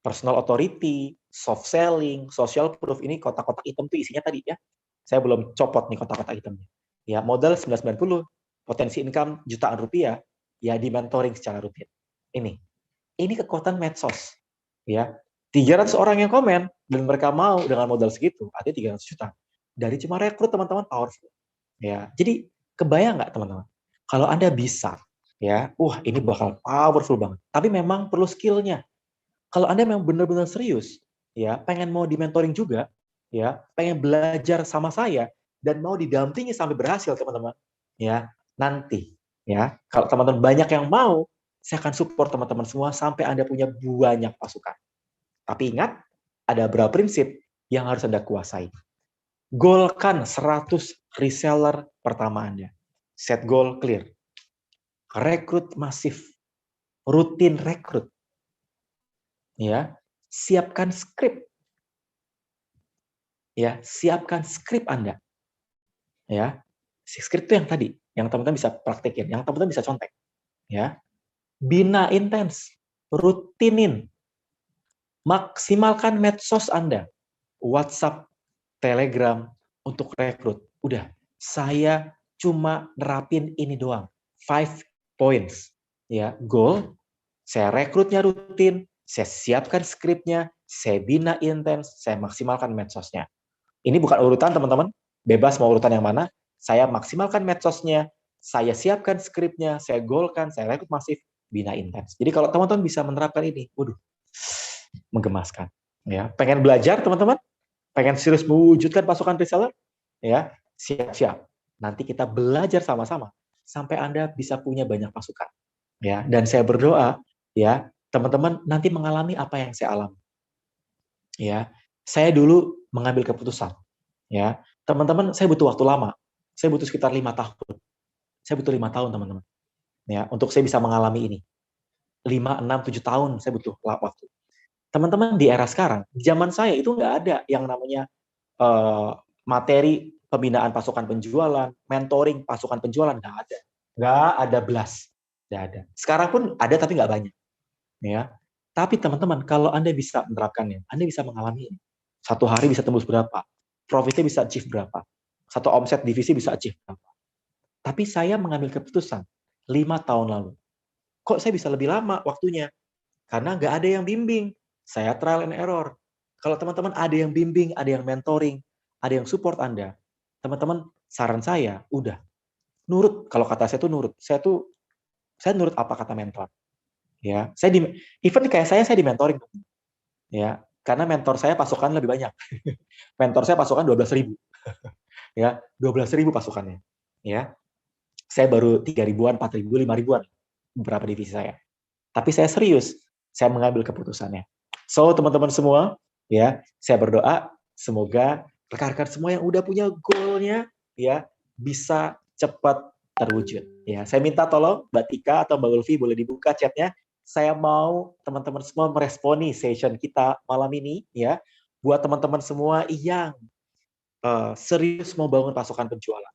Personal authority, soft selling, social proof, ini kotak-kotak hitam tuh isinya tadi ya. Saya belum copot nih kotak-kotak hitamnya. Ya, modal 990, potensi income jutaan rupiah, ya di mentoring secara rutin. Ini kekuatan medsos. Ya, 300 orang yang komen dan mereka mau dengan modal segitu, artinya 300 juta. Dari cuma rekrut teman-teman, powerful. Ya, jadi kebayang nggak teman-teman? Kalau Anda bisa, ya, ini bakal powerful banget. Tapi memang perlu skillnya. Kalau Anda memang benar-benar serius, ya, pengen mau di mentoring juga, ya, pengen belajar sama saya dan mau didampingi sampai berhasil, teman-teman. Ya, nanti, ya, kalau teman-teman banyak yang mau, saya akan support teman-teman semua sampai Anda punya banyak pasukan. Tapi ingat, ada beberapa prinsip yang harus Anda kuasai. Goalkan 100 reseller pertama Anda. Set goal clear. Rekrut masif. Rutin rekrut. Ya, siapkan skrip. Ya, siapkan skrip Anda. Ya, skrip itu yang tadi, yang teman-teman bisa praktekin, yang teman-teman bisa contek. Ya, bina intens, rutinin, maksimalkan medsos Anda, WhatsApp, Telegram untuk rekrut. Udah, saya cuma nerapin ini doang. 5 points. Ya, goal, saya rekrutnya rutin, saya siapkan skripnya, saya bina intens, saya maksimalkan medsosnya. Ini bukan urutan teman-teman, bebas mau urutan yang mana, saya maksimalkan medsosnya, saya siapkan skripnya, saya goalkan, saya rekrut masif, bina intens. Jadi kalau teman-teman bisa menerapkan ini, menggemaskan. Ya, pengen belajar teman-teman? Pengen serius mewujudkan pasukan reseller? Ya, siap-siap. Nanti kita belajar sama-sama sampai Anda bisa punya banyak pasukan. Ya, dan saya berdoa ya, teman-teman nanti mengalami apa yang saya alami. Ya, saya dulu mengambil keputusan. Ya, teman-teman, saya butuh waktu lama. Saya butuh sekitar 5 tahun. Saya butuh 5 tahun, teman-teman. Ya, untuk saya bisa mengalami ini. 5, 6, 7 tahun saya butuh waktu. Teman-teman di era sekarang, zaman saya itu nggak ada yang namanya materi pembinaan pasukan penjualan, mentoring pasukan penjualan, nggak ada belas, nggak ada. Sekarang pun ada tapi nggak banyak, ya. Tapi teman-teman, kalau Anda bisa menerapkannya, Anda bisa mengalami ini. Satu hari bisa tembus berapa, profitnya bisa achieve berapa, satu omset divisi bisa achieve berapa. Tapi saya mengambil keputusan 5 tahun lalu. Kok saya bisa lebih lama waktunya? Karena nggak ada yang bimbing. Saya trial and error. Kalau teman-teman ada yang bimbing, ada yang mentoring, ada yang support Anda, teman-teman, saran saya, udah. Nurut, kalau kata saya tuh nurut. Saya nurut apa kata mentor. Ya, even kayak saya di mentoring. Ya, karena mentor saya pasukan lebih banyak. Mentor saya pasukan 12.000. Ya, 12.000 pasukannya. Ya, saya baru 3.000-an, 4.000, 5.000-an beberapa divisi saya. Tapi saya serius, saya mengambil keputusannya. So, teman-teman semua, ya, saya berdoa semoga rekan-rekan semua yang udah punya goalnya, ya, bisa cepat terwujud. Ya, saya minta tolong Mbak Tika atau Mbak Ulfi boleh dibuka chatnya. Saya mau teman-teman semua meresponi session kita malam ini, ya, buat teman-teman semua yang serius mau bangun pasukan penjualan.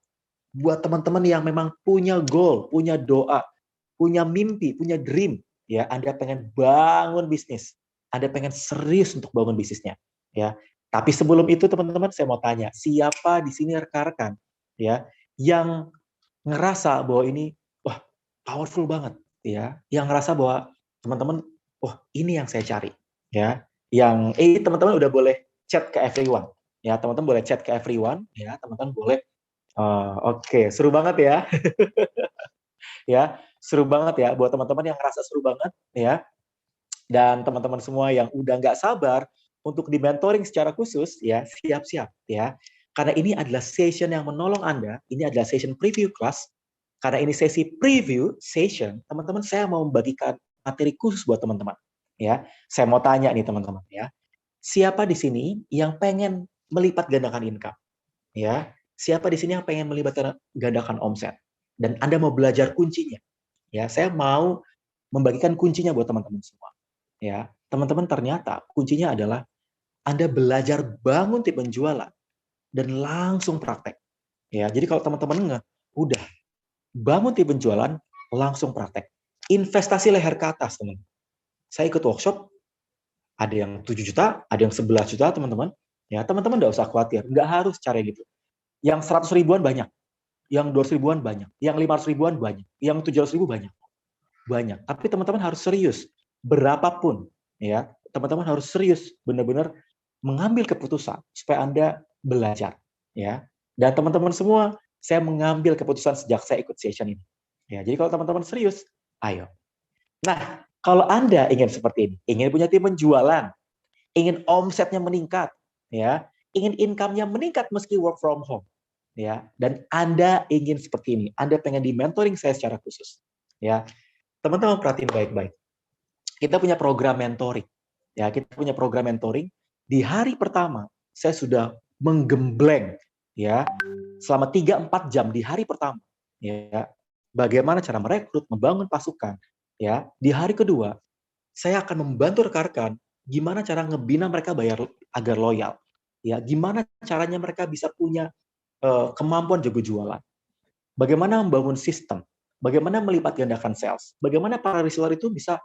Buat teman-teman yang memang punya goal, punya doa, punya mimpi, punya dream, ya, Anda pengen bangun bisnis, Anda pengen serius untuk bangun bisnisnya, ya. Tapi sebelum itu teman-teman, saya mau tanya, siapa di sini rekan-rekan, ya, yang ngerasa bahwa ini, wah, powerful banget, ya, yang ngerasa bahwa teman-teman, wah, ini yang saya cari, ya, yang teman-teman udah boleh chat ke everyone, ya, teman-teman boleh chat ke everyone, ya, teman-teman boleh, oke, seru banget ya. Ya, seru banget ya buat teman-teman yang ngerasa seru banget ya. Dan teman-teman semua yang udah nggak sabar untuk di mentoring secara khusus ya, siap-siap ya. Karena ini adalah session yang menolong Anda, ini adalah session preview class. Karena ini sesi preview session, teman-teman saya mau membagikan materi khusus buat teman-teman ya. Saya mau tanya nih teman-teman ya. Siapa di sini yang pengen melipat gandakan income? Ya, siapa di sini yang pengen melipat gandakan omset? Dan Anda mau belajar kuncinya? Ya, saya mau membagikan kuncinya buat teman-teman semua. Ya, teman-teman ternyata kuncinya adalah Anda belajar bangun tim penjualan dan langsung praktek. Ya, jadi kalau teman-teman udah bangun tim penjualan, langsung praktek. Investasi leher ke atas, teman. Saya ikut workshop, ada yang 7 juta, ada yang 11 juta, teman-teman. Ya, teman-teman nggak usah khawatir, nggak harus cara gitu. Yang 100 ribuan banyak, yang 200 ribuan banyak, yang 500 ribuan banyak, yang 700 ribu banyak. Banyak. Tapi teman-teman harus serius. Berapapun, ya, teman-teman harus serius, benar-benar mengambil keputusan supaya Anda belajar, ya. Dan teman-teman semua, saya mengambil keputusan sejak saya ikut session ini. Ya, jadi kalau teman-teman serius, ayo. Nah, kalau Anda ingin seperti ini, ingin punya tim penjualan, ingin omsetnya meningkat, ya, ingin income-nya meningkat meski work from home, ya, dan Anda ingin seperti ini, Anda pengen di mentoring saya secara khusus, ya, teman-teman perhatiin baik-baik. Kita punya program mentoring, ya, kita punya program mentoring. Di hari pertama, saya sudah menggembleng, ya, selama 3-4 jam di hari pertama, ya, bagaimana cara merekrut, membangun pasukan, ya. Di hari kedua, saya akan membantu rekan-rekan gimana cara ngebina mereka bayar agar loyal, ya, gimana caranya mereka bisa punya kemampuan jago jualan, bagaimana membangun sistem, bagaimana melipat gandakan sales, bagaimana para reseller itu bisa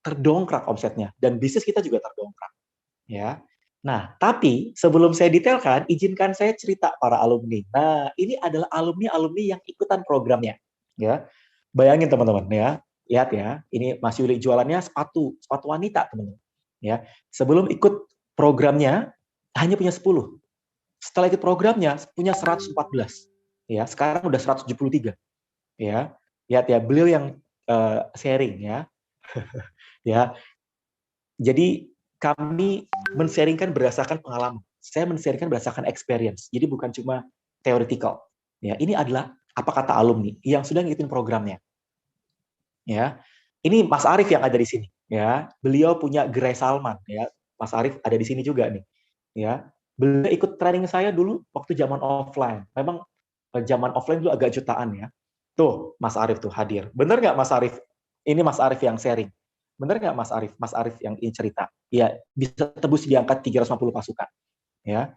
terdongkrak omsetnya dan bisnis kita juga terdongkrak, ya. Nah, tapi sebelum saya detailkan, izinkan saya cerita para alumni. Nah, ini adalah alumni-alumni yang ikutan programnya, ya. Bayangin teman-teman, ya. Lihat ya, ini Mas Yuli jualannya sepatu wanita, teman-teman. Ya, sebelum ikut programnya hanya punya 10. Setelah ikut programnya punya 114. Ya, sekarang udah 173. Ya. Lihat ya, beliau yang sharing ya. Ya. Jadi kami men-sharingkan berdasarkan pengalaman. Saya men-sharingkan berdasarkan experience. Jadi bukan cuma theoretical. Ya, ini adalah apa kata alumni yang sudah ngikutin programnya. Ya, ini Mas Arief yang ada di sini. Ya, beliau punya gerai Salman. Ya, Mas Arief ada di sini juga nih. Ya, beliau ikut training saya dulu waktu zaman offline. Memang zaman offline dulu agak jutaan ya. Tuh, Mas Arief tuh hadir. Bener nggak Mas Arief? Ini Mas Arief yang sharing. Bener nggak Mas Arief? Mas Arief yang ini cerita. Ya, bisa tebus di angka 350 pasukan. Ya,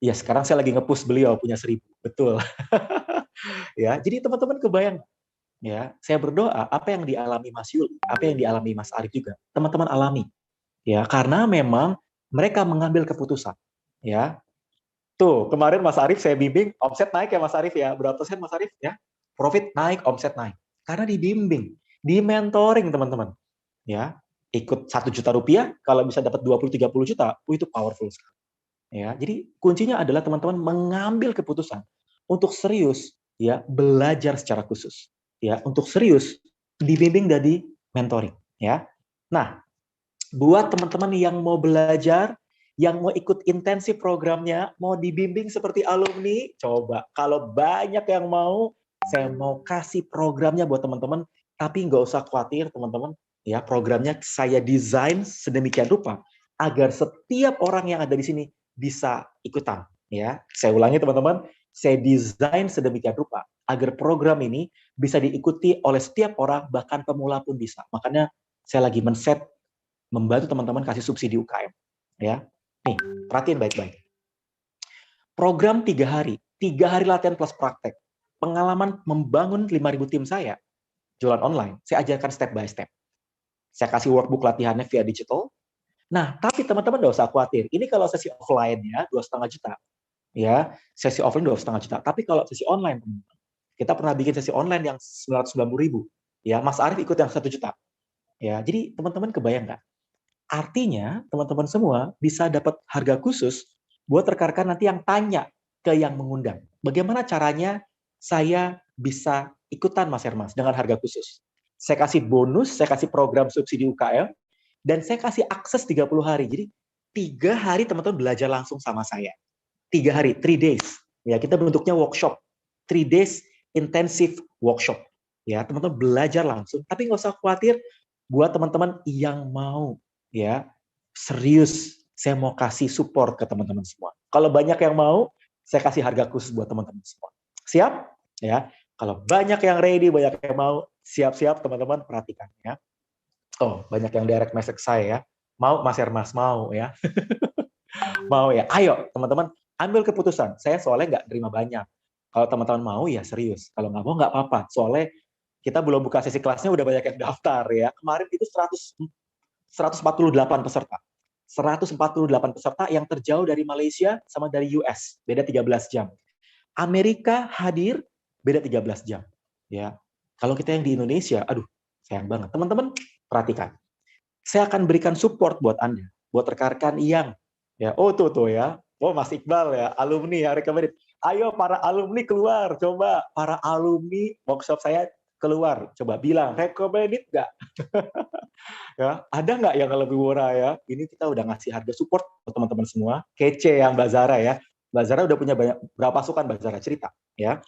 ya sekarang saya lagi nge-push beliau punya 1000. Betul. Ya, jadi teman-teman kebayang ya, saya berdoa apa yang dialami Mas Yul, apa yang dialami Mas Arief juga, teman-teman alami. Ya, karena memang mereka mengambil keputusan. Ya. Tuh, kemarin Mas Arief saya bimbing, omset naik ya Mas Arief ya. Berapa persen Mas Arief ya? Profit naik, omset naik. Karena dibimbing, di mentoring teman-teman. Ya, ikut 1 juta rupiah, kalau bisa dapat 20-30 juta, itu powerful sekali. Ya, jadi kuncinya adalah teman-teman mengambil keputusan untuk serius ya belajar secara khusus. Ya, untuk serius dibimbing dari mentoring ya. Nah, buat teman-teman yang mau belajar, yang mau ikut intensif programnya, mau dibimbing seperti alumni, coba. Kalau banyak yang mau, saya mau kasih programnya buat teman-teman, tapi nggak usah khawatir teman-teman. Ya, programnya saya desain sedemikian rupa agar setiap orang yang ada di sini bisa ikutan. Ya, saya ulangi teman-teman, saya desain sedemikian rupa agar program ini bisa diikuti oleh setiap orang, bahkan pemula pun bisa. Makanya saya lagi men-set membantu teman-teman kasih subsidi UKM. Ya, nih perhatiin baik-baik. Program 3 hari latihan plus praktek. Pengalaman membangun 5.000 tim saya, jualan online, saya ajarkan step by step. Saya kasih workbook latihannya via digital. Nah, tapi teman-teman nggak usah khawatir. Ini kalau sesi offline ya 2,5 juta. Ya, sesi offline 2,5 juta. Tapi kalau sesi online, kita pernah bikin sesi online yang 990.000. Ya, Mas Arief ikut yang 1 juta. Ya, jadi teman-teman kebayang nggak? Artinya, teman-teman semua bisa dapat harga khusus buat rekan-rekan nanti yang tanya ke yang mengundang. Bagaimana caranya saya bisa ikutan Mas Hermas dengan harga khusus? Saya kasih bonus, saya kasih program subsidi UKM, dan saya kasih akses 30 hari. Jadi 3 hari teman-teman belajar langsung sama saya. 3 hari, 3 days. Ya, kita bentuknya workshop. 3 days intensive workshop. Ya, teman-teman belajar langsung, tapi nggak usah khawatir buat teman-teman yang mau ya serius, saya mau kasih support ke teman-teman semua. Kalau banyak yang mau, saya kasih harga khusus buat teman-teman semua. Siap? Ya. Kalau banyak yang ready, banyak yang mau, siap-siap teman-teman perhatikan ya. Oh, banyak yang direct message saya ya. Mau Mas Hermas, mau ya. Mau ya. Ayo teman-teman, ambil keputusan. Saya soalnya nggak terima banyak. Kalau teman-teman mau ya serius. Kalau nggak mau nggak apa-apa. Soalnya kita belum buka sesi kelasnya udah banyak yang daftar ya. Kemarin itu 148 peserta. 148 peserta yang terjauh dari Malaysia sama dari US. Beda 13 jam. Amerika hadir beda 13 jam. Ya. Kalau kita yang di Indonesia, aduh, sayang banget. Teman-teman, perhatikan. Saya akan berikan support buat Anda, buat rekan-rekan yang ya, tuh ya. Oh, Mas Iqbal ya, alumni ya, recommended. Ayo para alumni keluar, coba para alumni workshop saya keluar, coba bilang recommended nggak? Ya, ada nggak yang lebih murah ya? Ini kita udah ngasih harga support buat teman-teman semua. Kece yang Mbak Zara ya. Mbak Zara udah punya berapa pasukan Mbak Zara cerita ya.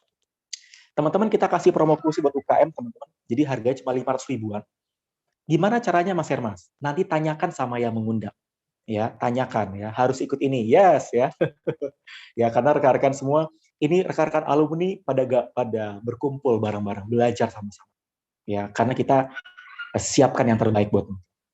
Teman-teman kita kasih promo khusus buat UKM teman-teman. Jadi harganya cuma 500 ribuan. Gimana caranya Mas Hermas? Nanti tanyakan sama yang mengundang. Ya, tanyakan ya, harus ikut ini. Yes ya. Ya, karena rekan-rekan semua ini rekan-rekan alumni pada berkumpul bareng-bareng, belajar sama-sama. Ya, karena kita siapkan yang terbaik buat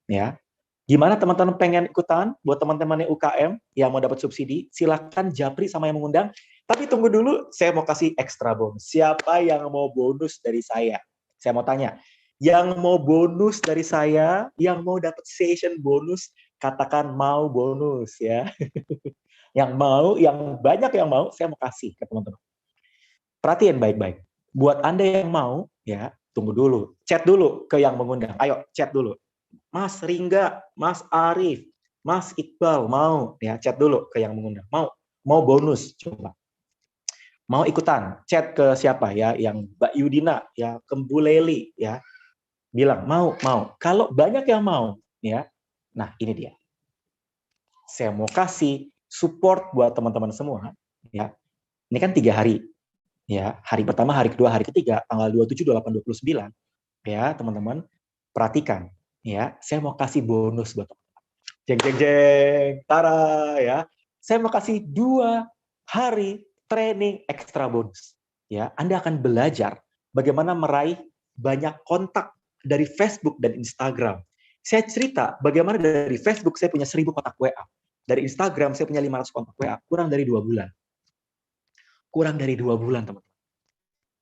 ya. Gimana teman-teman pengen ikutan? Buat teman-teman yang UKM yang mau dapat subsidi, silakan japri sama yang mengundang. Tapi tunggu dulu, saya mau kasih ekstra bonus. Siapa yang mau bonus dari saya? Saya mau tanya, yang mau bonus dari saya, yang mau dapat session bonus, katakan mau bonus ya. Yang mau, yang banyak yang mau, saya mau kasih ke teman-teman. Perhatiin baik-baik. Buat Anda yang mau, ya tunggu dulu. Chat dulu ke yang mengundang. Ayo, chat dulu. Mas Ringga, Mas Arif, Mas Iqbal mau ya chat dulu ke yang mengundang. Mau bonus coba. Mau ikutan, chat ke siapa ya, yang Mbak Yudina, ya ke Bu Leli ya. Bilang mau. Kalau banyak yang mau ya. Nah, ini dia. Saya mau kasih support buat teman-teman semua ya. Ini kan 3 hari. Ya, hari pertama, hari kedua, hari ketiga, tanggal 27, 28, 29 ya, teman-teman. Perhatikan ya, saya mau kasih bonus buat teman-teman. Jeng, tara ya. Saya mau kasih 2 hari training ekstra bonus. Ya, Anda akan belajar bagaimana meraih banyak kontak dari Facebook dan Instagram. Saya cerita bagaimana dari Facebook saya punya 1000 kontak WA. Dari Instagram saya punya 500 kontak WA, kurang dari 2 bulan. Kurang dari 2 bulan, teman-teman.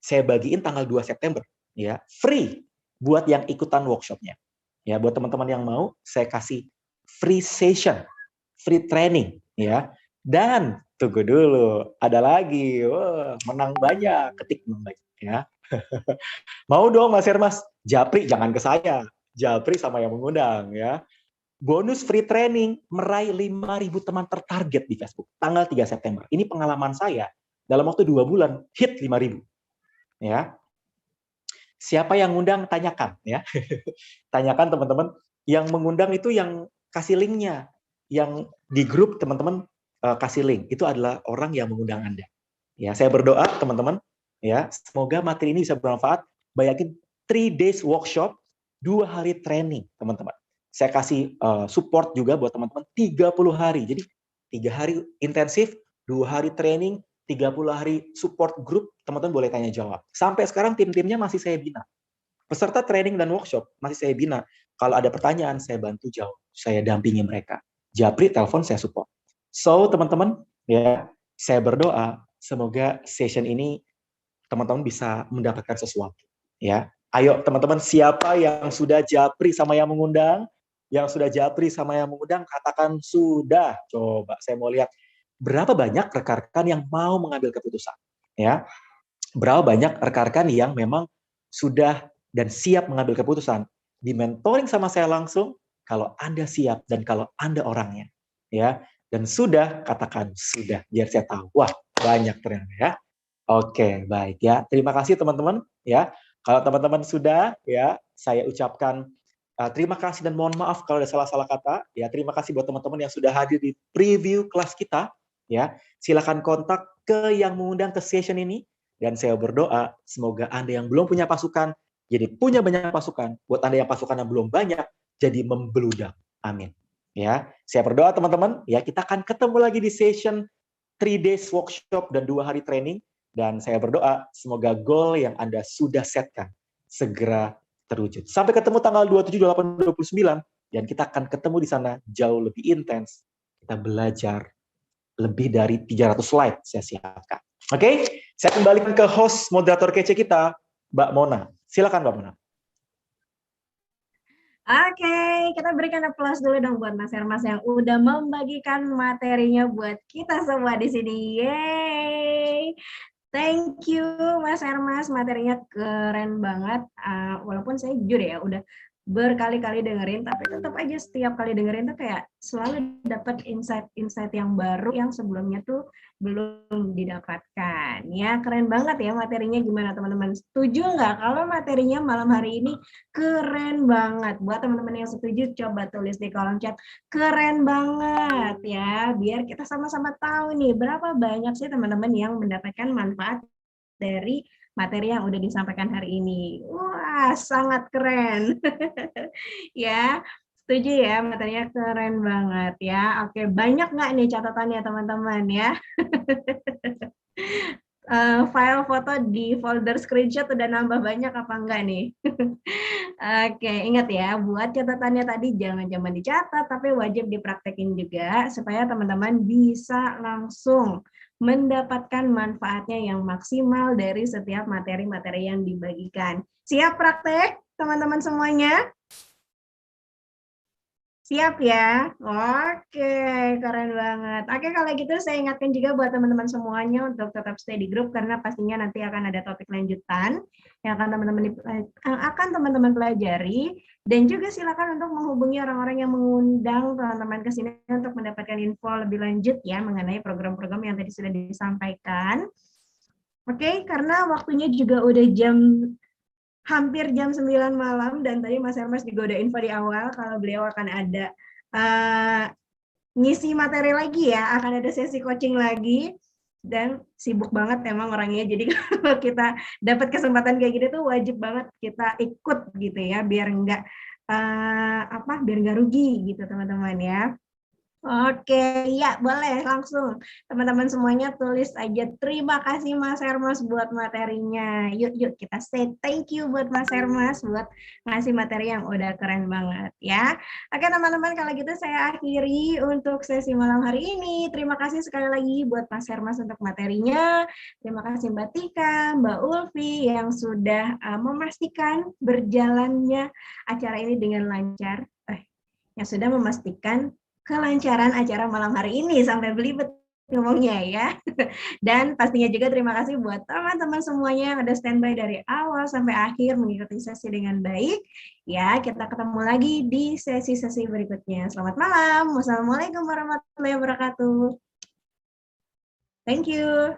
Saya bagiin tanggal 2 September, ya, free buat yang ikutan workshopnya. Ya, buat teman-teman yang mau, saya kasih free session, free training, ya. Dan tunggu dulu, ada lagi, menang banyak, ketik menang banyak, ya. Mau dong Mas Hermas, japri jangan ke saya, japri sama yang mengundang, ya. Bonus free training, meraih 5.000 teman tertarget di Facebook, tanggal 3 September. Ini pengalaman saya, dalam waktu 2 bulan, hit 5.000. Ya, siapa yang ngundang tanyakan ya. Tanyakan teman-teman yang mengundang itu yang kasih linknya, yang di grup teman-teman kasih link itu adalah orang yang mengundang Anda. Ya, saya berdoa teman-teman ya, semoga materi ini bisa bermanfaat. Bayangin 3 days workshop, 2 hari training teman-teman. Saya kasih support juga buat teman-teman 30 hari. Jadi 3 hari intensif, 2 hari training, 30 hari support group, teman-teman boleh tanya jawab. Sampai sekarang tim-timnya masih saya bina. Peserta training dan workshop masih saya bina. Kalau ada pertanyaan, saya bantu jawab. Saya dampingi mereka. Japri, telepon, saya support. So, teman-teman, ya, saya berdoa semoga session ini teman-teman bisa mendapatkan sesuatu. Ya, ayo teman-teman, siapa yang sudah japri sama yang mengundang? Yang sudah japri sama yang mengundang, katakan sudah. Coba, saya mau lihat berapa banyak rekan-rekan yang mau mengambil keputusan, ya. Berapa banyak rekan-rekan yang memang sudah dan siap mengambil keputusan. Di mentoring sama saya langsung, kalau Anda siap dan kalau Anda orangnya, ya. Dan sudah, katakan sudah, biar saya tahu. Wah, banyak ternyata ya. Oke, baik ya. Terima kasih teman-teman, ya. Kalau teman-teman sudah, ya, saya ucapkan terima kasih dan mohon maaf kalau ada salah-salah kata. Ya, terima kasih buat teman-teman yang sudah hadir di preview kelas kita. Ya, silakan kontak ke yang mengundang ke session ini dan saya berdoa semoga Anda yang belum punya pasukan jadi punya banyak pasukan. Buat Anda yang pasukannya belum banyak jadi membeludak. Amin. Ya, saya berdoa teman-teman, ya kita akan ketemu lagi di session 3 days workshop dan 2 hari training dan saya berdoa semoga goal yang Anda sudah setkan segera terwujud. Sampai ketemu tanggal 27, 28, 29 dan kita akan ketemu di sana jauh lebih intens. Kita belajar lebih dari 300 slide saya siapkan. Oke, Saya kembalikan ke host moderator kece kita, Mbak Mona. Silakan Mbak Mona. Oke, kita berikan aplaus dulu dong buat Mas Hermas yang udah membagikan materinya buat kita semua di sini. Yeay! Thank you Mas Hermas, materinya keren banget. Walaupun saya jujur ya udah berkali-kali dengerin, tapi tetap aja setiap kali dengerin tuh kayak selalu dapat insight-insight yang baru yang sebelumnya tuh belum didapatkan. Ya keren banget ya materinya, gimana teman-teman? Setuju nggak kalau materinya malam hari ini keren banget? Buat teman-teman yang setuju coba tulis di kolom chat. Keren banget ya, biar kita sama-sama tahu nih berapa banyak sih teman-teman yang mendapatkan manfaat dari materi yang udah disampaikan hari ini. Wah, sangat keren. Ya, setuju ya, materinya keren banget ya. Oke, banyak nggak nih catatannya teman-teman ya? File foto di folder screenshot udah nambah banyak apa enggak nih? Oke, ingat ya, buat catatannya tadi jangan dicatat, tapi wajib dipraktekin juga supaya teman-teman bisa langsung mendapatkan manfaatnya yang maksimal dari setiap materi-materi yang dibagikan. Siap praktek, teman-teman semuanya? Siap ya? Oke, keren banget. Oke, kalau gitu saya ingatkan juga buat teman-teman semuanya untuk tetap stay di grup karena pastinya nanti akan ada topik lanjutan yang akan teman-teman pelajari, dan juga silakan untuk menghubungi orang-orang yang mengundang teman-teman ke sini untuk mendapatkan info lebih lanjut ya mengenai program-program yang tadi sudah disampaikan. Oke, karena waktunya juga udah hampir jam 9 malam, dan tadi Mas Hermas juga udah info di awal kalau beliau akan ada ngisi materi lagi ya, akan ada sesi coaching lagi, dan sibuk banget emang orangnya, jadi kalau kita dapat kesempatan kayak gini tuh wajib banget kita ikut gitu ya, biar nggak rugi gitu teman-teman ya. Oke, ya boleh langsung teman-teman semuanya tulis aja terima kasih Mas Hermas buat materinya. Yuk kita say thank you buat Mas Hermas buat ngasih materi yang udah keren banget ya. Oke teman-teman, kalau gitu saya akhiri untuk sesi malam hari ini. Terima kasih sekali lagi buat Mas Hermas untuk materinya. Terima kasih Mbak Tika, Mbak Ulfi yang sudah memastikan berjalannya acara ini dengan lancar. Yang sudah memastikan kelancaran acara malam hari ini sampai belibet ngomongnya ya. Dan pastinya juga terima kasih buat teman-teman semuanya yang ada standby dari awal sampai akhir mengikuti sesi dengan baik. Ya, kita ketemu lagi di sesi-sesi berikutnya. Selamat malam. Wassalamualaikum warahmatullahi wabarakatuh. Thank you.